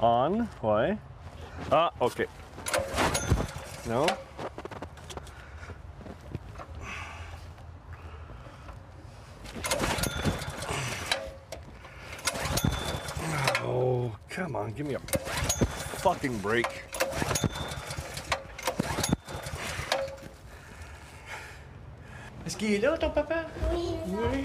On, ouais. Ah, OK. No? Oh, come on, give me a fucking break. Est-ce qu'il est là, ton papa? Oui. Oui.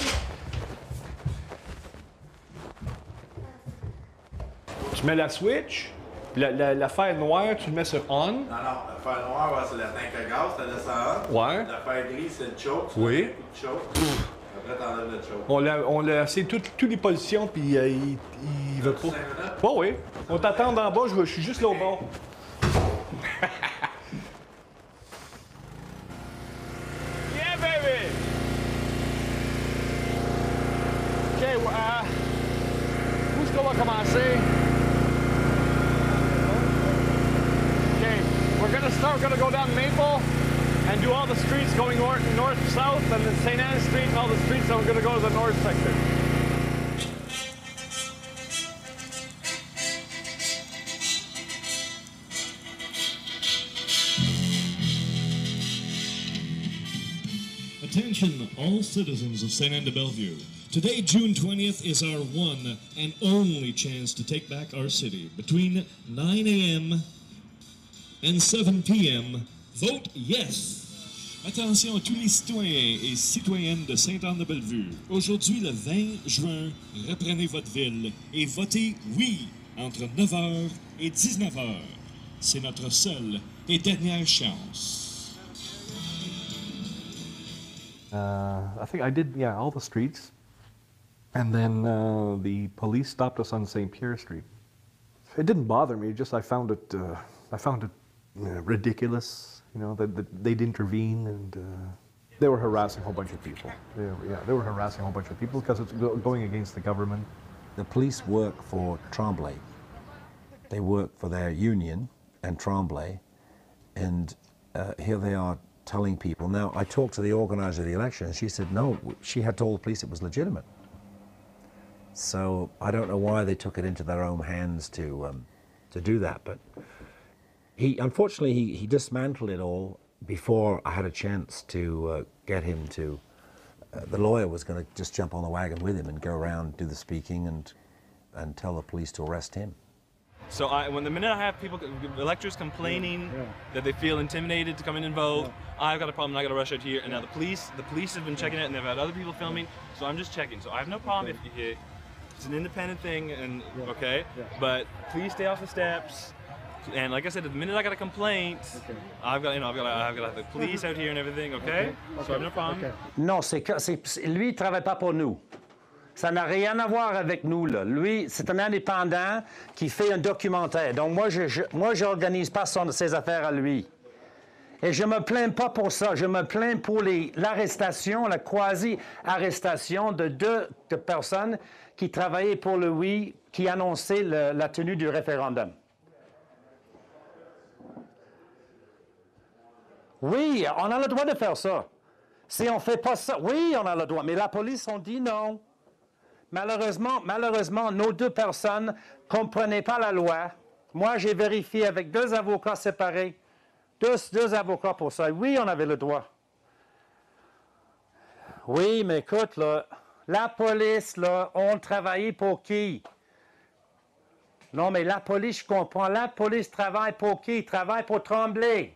Tu mets la switch, l'affaire noire, tu le mets sur on. Non, l'affaire noire, c'est la tank à gaz, tu la laisses en on. Ouais. L'affaire grise, c'est le choke. Oui. Tu après, t'enlèves le choke. On l'a essayé toutes les positions, puis il veut pas. Oh, oui. On t'attend en bas, je suis juste là au bord. Yeah, baby! OK, où est-ce qu'on va commencer? We're gonna go down Maple and do all the streets going north, south, and then St. Anne Street and all the streets, and we're gonna go to the north section. Attention, all citizens of Sainte-Anne-de-Bellevue. Today, June 20th, is our one and only chance to take back our city. Between 9 a.m. and 7 p.m., vote yes! Attention à tous les citoyens et citoyennes de Sainte-Anne-de-Bellevue. Aujourd'hui, le 20 juin, reprenez votre ville et votez oui entre 9h et 19h. C'est notre seule et dernière chance. I think I did, yeah, all the streets. And then the police stopped us on St. Pierre Street. It didn't bother me, just I found it ridiculous, you know, that they'd intervene, and they were harassing a whole bunch of people. They were harassing a whole bunch of people because it's going against the government. The police work for Tremblay. They work for their union and Tremblay, and here they are telling people. Now, I talked to the organizer of the election, and she said no, she had told the police it was legitimate. So I don't know why they took it into their own hands to do that, but unfortunately he dismantled it all before I had a chance to get him to. The lawyer was going to just jump on the wagon with him and go around, do the speaking, and tell the police to arrest him. So when the minute I have people, electors complaining that they feel intimidated to come in and vote, I've got a problem, I got to rush out here. And now the police have been checking it, and they've had other people filming, so I'm just checking. So I have no problem if it's an independent thing, and okay, but please stay off the steps. And like I said, the minute I got a complaint, I've got to have the police out here and everything, okay? So I have no problem. Non, lui, il travaille pas pour nous. Ça n'a rien à voir avec nous, là. Lui, c'est un indépendant qui fait un documentaire. Donc, moi, je n'organise pas ses affaires à lui. Et je ne me plains pas pour ça. Je me plains pour l'arrestation, la quasi-arrestation de deux personnes qui travaillaient pour le oui, qui annonçaient la tenue du référendum. Oui, on a le droit de faire ça. Si on ne fait pas ça, oui, on a le droit. Mais la police ont dit non. Malheureusement, nos deux personnes ne comprenaient pas la loi. Moi, j'ai vérifié avec deux avocats séparés. Deux avocats pour ça. Oui, on avait le droit. Oui, mais écoute, là, la police, là, on travaillait pour qui? Non, mais la police, je comprends. La police travaille pour qui? Travaille pour Tremblay.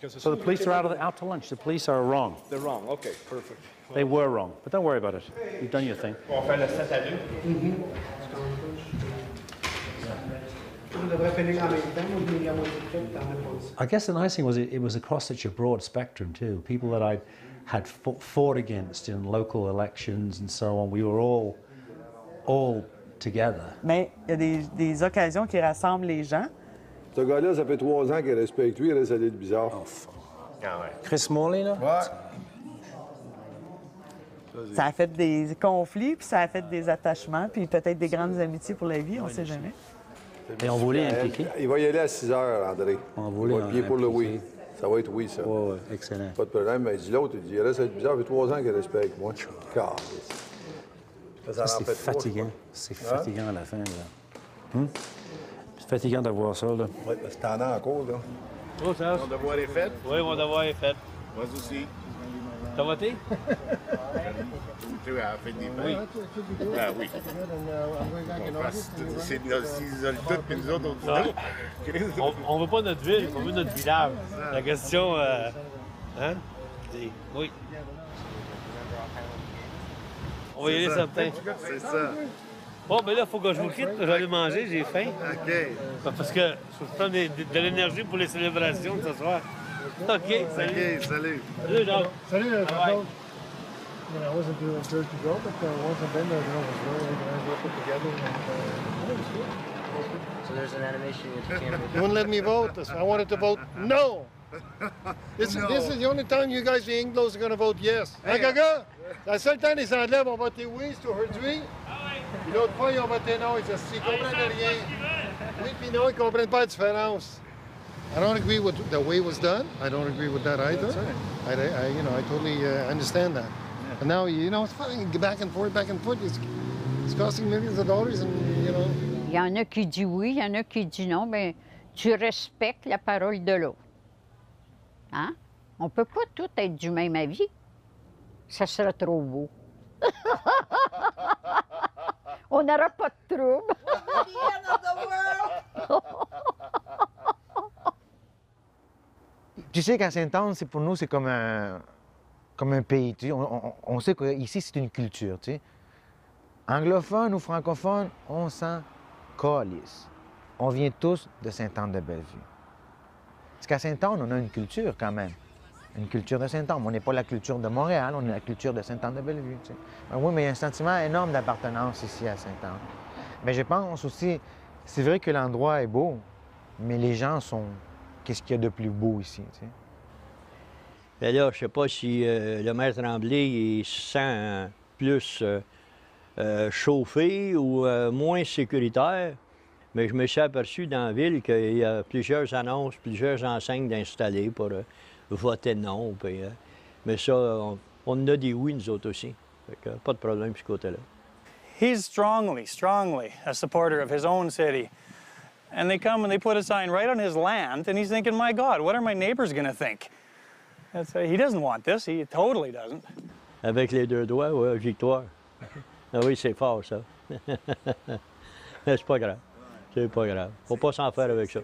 So the police are out to lunch. The police are wrong. They're wrong. Okay, perfect. They were wrong, but don't worry about it. You've done your thing. On fait le 7 à 2. I guess the nice thing was it was across such a broad spectrum too. People that I had fought against in local elections and so on. We were all together. Mais il y a des occasions qui rassemblent les gens. Ce gars-là, ça fait 3 ans qu'il respecte lui, il reste allé de bizarre. Ah ouais. Chris Morley, là? Ouais. Ça a fait des conflits, puis ça a fait des attachements, puis peut-être des grandes amitiés pour la vie, on ne sait jamais. Et on voulait impliquer. Il va y aller à 6 heures, André. On voulait il va pied pour le oui. Ça va être oui, ça. Oui, oui, excellent. Pas de problème. Mais il dit l'autre, il dit, il reste allé de bizarre, ça fait 3 ans qu'il respecte. Moi, c'est fatigant. C'est fatigant à la fin, là. C'est fatigant d'avoir ça, là. Oui, parce que t'en as encore, là. Oh, ça. Mon devoir est fait. Oui, mon devoir est fait. Moi aussi. T'as voté? Tu as fait des oui. Ah oui. S'ils ont tout, puis nous autres, on veut pas notre ville, on veut notre village. La question, hein? Oui. On va y aller certain. C'est ça. Bon, ben là, il faut que je vous quitte. Je vais aller manger, j'ai faim. OK. Parce que je prends de l'énergie pour les célébrations de ce soir. OK, salut. OK, salut. Salut, Jean. Salut, bye. I wasn't doing sure to go, but once I've been there, it was really organized, well put together, and it was good. So there's an animation that you can't. You wouldn't let me vote. I wanted to vote no. This is the only time you guys, the Anglos, are going to vote yes. Hein, Gaga? La seule temps, les Anglais vont voter oui, c'est aujourd'hui. Puis l'autre fois, ils ont voté non. Ils ne comprennent rien. Oui, puis non, ils ne comprennent pas la différence. I don't agree with the way it was done. I don't agree with that either. I totally understand that. And now, it's fine. Back and forth. It's costing millions of dollars, and, Il y en a qui disent oui, il y en a qui disent non, mais tu respectes la parole de l'autre. Hein? On ne peut pas tout être du même avis. Ça serait trop beau. On n'aura pas de trouble. Tu sais qu'à Sainte-Anne, pour nous, c'est comme un pays. Tu sais. On sait qu'ici, c'est une culture. Tu sais. Anglophones ou francophones, on s'en calisse. On vient tous de Sainte-Anne-de-Bellevue. Parce qu'à Sainte-Anne, on a une culture quand même. Une culture de Sainte-Anne. On n'est pas la culture de Montréal, on est la culture de Sainte-Anne-de-Bellevue. Tu sais. Oui, mais il y a un sentiment énorme d'appartenance ici à Sainte-Anne. Mais je pense aussi, c'est vrai que l'endroit est beau, mais les gens sont... Qu'est-ce qu'il y a de plus beau ici, tu sais? Bien là, je ne sais pas si le maire Tremblay il se sent plus chauffé ou moins sécuritaire, mais je me suis aperçu dans la ville qu'il y a plusieurs annonces, plusieurs enseignes d'installer pour voter non. Puis, mais ça, on en a dit oui, nous autres aussi. Fait que, pas de problème de ce côté-là. He's strongly a supporter of his own city. And they come and they put a sign right on his land, and he's thinking, my God, what are my neighbors going to think? He doesn't want this. He totally doesn't. Avec les deux doigts, oui, victoire. Ah oui, c'est fort, ça. C'est pas grave. C'est pas grave. Faut pas s'en faire avec ça.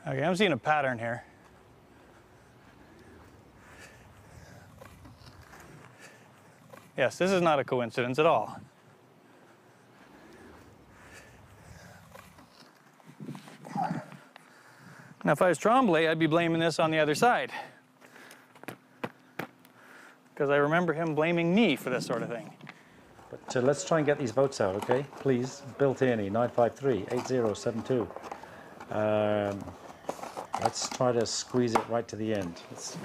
Okay, I'm seeing a pattern here. Yes, this is not a coincidence at all. Now, if I was Tremblay, I'd be blaming this on the other side. Because I remember him blaming me for this sort of thing. But let's try and get these votes out, okay? Please, Bill Tierney, 953-8072. Let's try to squeeze it right to the end. Let's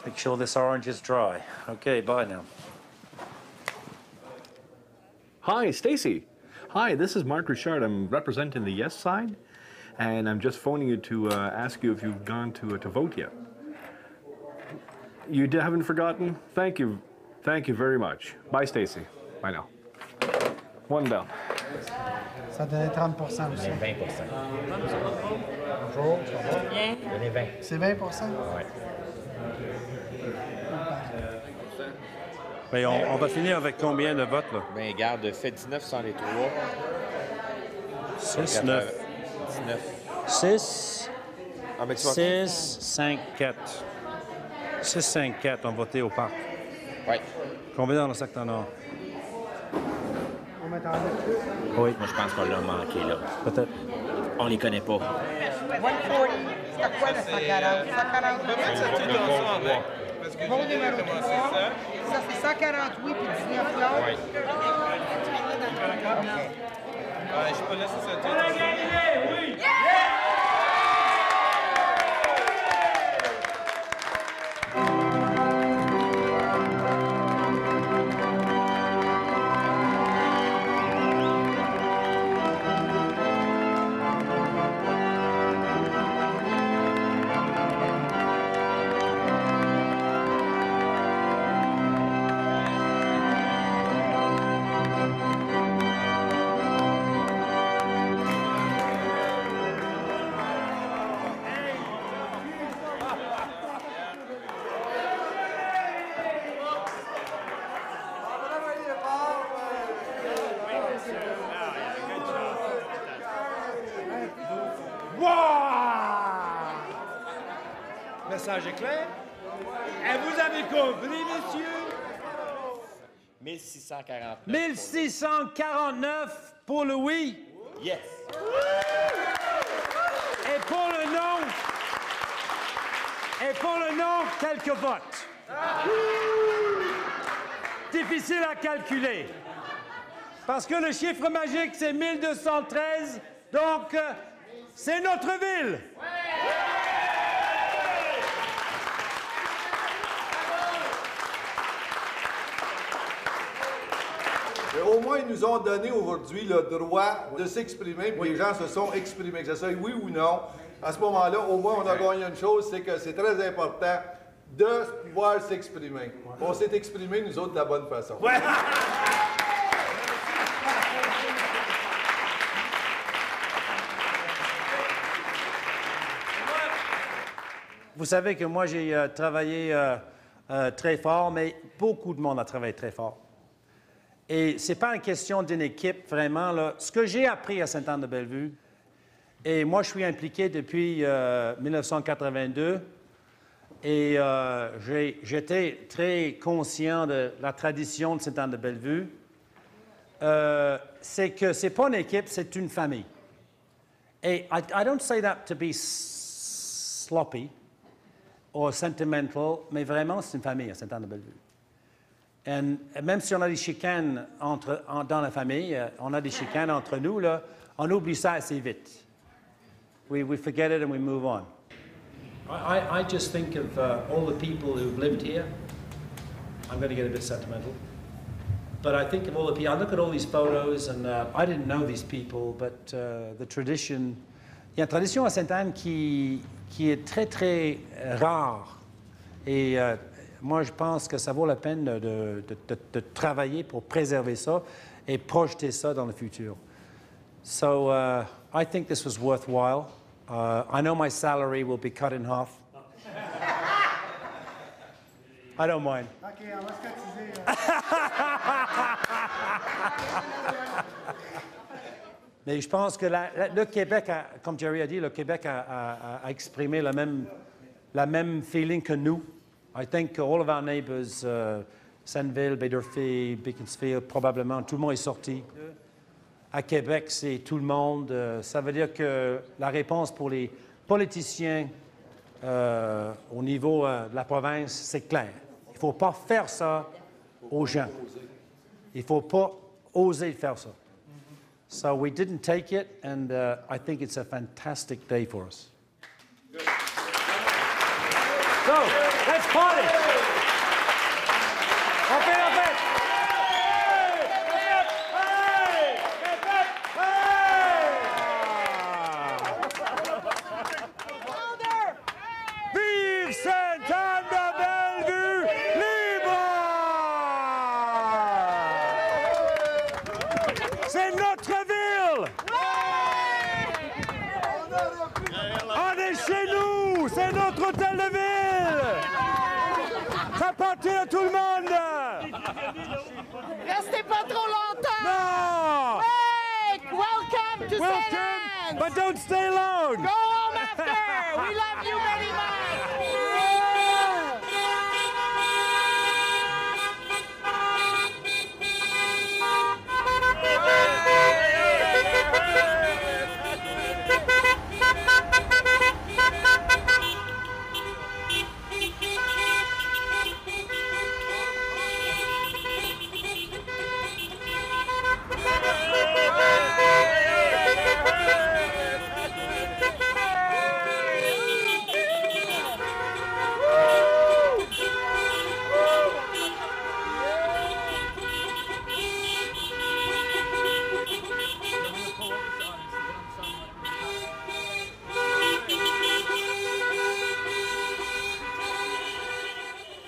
make sure this orange is dry. Okay, bye now. Hi, Stacy. Hi, this is Mark Richard. I'm representing the yes side, and I'm just phoning you to ask you if you've gone to vote yet. You haven't forgotten? Thank you. Thank you very much. Bye, Stacy. Bye now. One down. Ça donnait 30 aussi. 20 Bonjour, ça va? Bien. Donnez 20. C'est 20 Oui. Mais on va finir avec combien de votes, là? Bien, garde, fait 19 sans les 3. 6, 9. 19. 6, Ah, mais tu vas 6, 5, 4. 6, 5, 4 ont voté au parc. Oui. Combien dans le secteur nord? On met en plus. Oui. Moi, je pense qu'on l'a manqué, là. Peut-être. On les connaît pas. 140, c'est quoi le 140? 140. On va mettre ça tout ensemble. Bon numéro 3. Ça fait 140 oui, puis 19 là. Oui. Je peux laisser ça tout. Oui! Message est clair? Et vous avez compris, messieurs? 1649. 1649 pour le oui. Yes. Et pour le non, quelques votes. Difficile à calculer. Parce que le chiffre magique, c'est 1213. Donc, c'est notre ville. Mais au moins, ils nous ont donné aujourd'hui le droit de s'exprimer, puis les gens se sont exprimés, que ce soit oui ou non. À ce moment-là, au moins, on a gagné une chose, c'est que c'est très important de pouvoir s'exprimer. On s'est exprimé, nous autres, de la bonne façon. Ouais. Vous savez que moi, j'ai travaillé très fort, mais beaucoup de monde a travaillé très fort. Et ce n'est pas une question d'une équipe, vraiment. Là. Ce que j'ai appris à Sainte-Anne-de-Bellevue, et moi, je suis impliqué depuis 1982, et j'étais très conscient de la tradition de Sainte-Anne-de-Bellevue, c'est que ce n'est pas une équipe, c'est une famille. Et I don't say that to be sloppy or sentimental, mais vraiment, c'est une famille à Sainte-Anne-de-Bellevue. Et même si on a des chicanes dans la famille, on a des chicanes entre nous, là, on oublie ça assez vite. We forget it and we move on. I just think of all the people who've lived here. I'm going to get a bit sentimental. But I think of all the people. I look at all these photos and I didn't know these people, but the tradition. Il y a une tradition à Sainte-Anne qui est très, très rare. Et moi, je pense que ça vaut la peine de travailler pour préserver ça et projeter ça dans le futur. So I think this was worthwhile. I know my salary will be cut in half. I don't mind. OK, on va se cotiser. Mais je pense que le Québec, comme Jerry a dit, le Québec a exprimé la même feeling que nous. I think all of our neighbors, Senneville, Baie-d'Urfé, Beaconsfield, probablement, tout le monde est sorti. À Québec, c'est tout le monde. Ça veut dire que la réponse pour les politiciens au niveau de la province, c'est clair. Il ne faut pas faire ça aux gens. Il ne faut pas oser faire ça. So we didn't take it, and I think it's a fantastic day for us. Good. So, let's party. On fait la fête. Vive Sainte-Anne-de-Bellevue libre! C'est notre ville! On est chez nous! C'est notre hôtel de ville! Ça appartient à tout le monde! Restez pas trop longtemps! Non! Hey! Welcome to Welcome, but don't stay long! Go home after! We love you very much!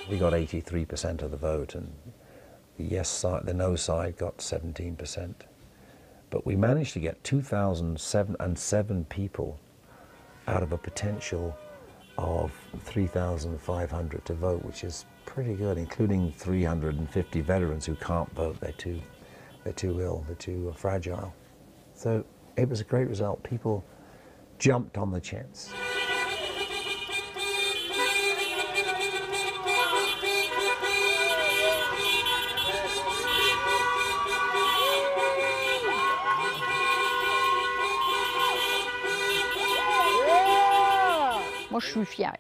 We got 83% of the vote, and the yes side, the no side got 17%. But we managed to get 2,007 people out of a potential of 3,500 to vote, which is pretty good, including 350 veterans who can't vote. They're too ill, they're too fragile. So it was a great result. People jumped on the chance. Moi, je suis fière.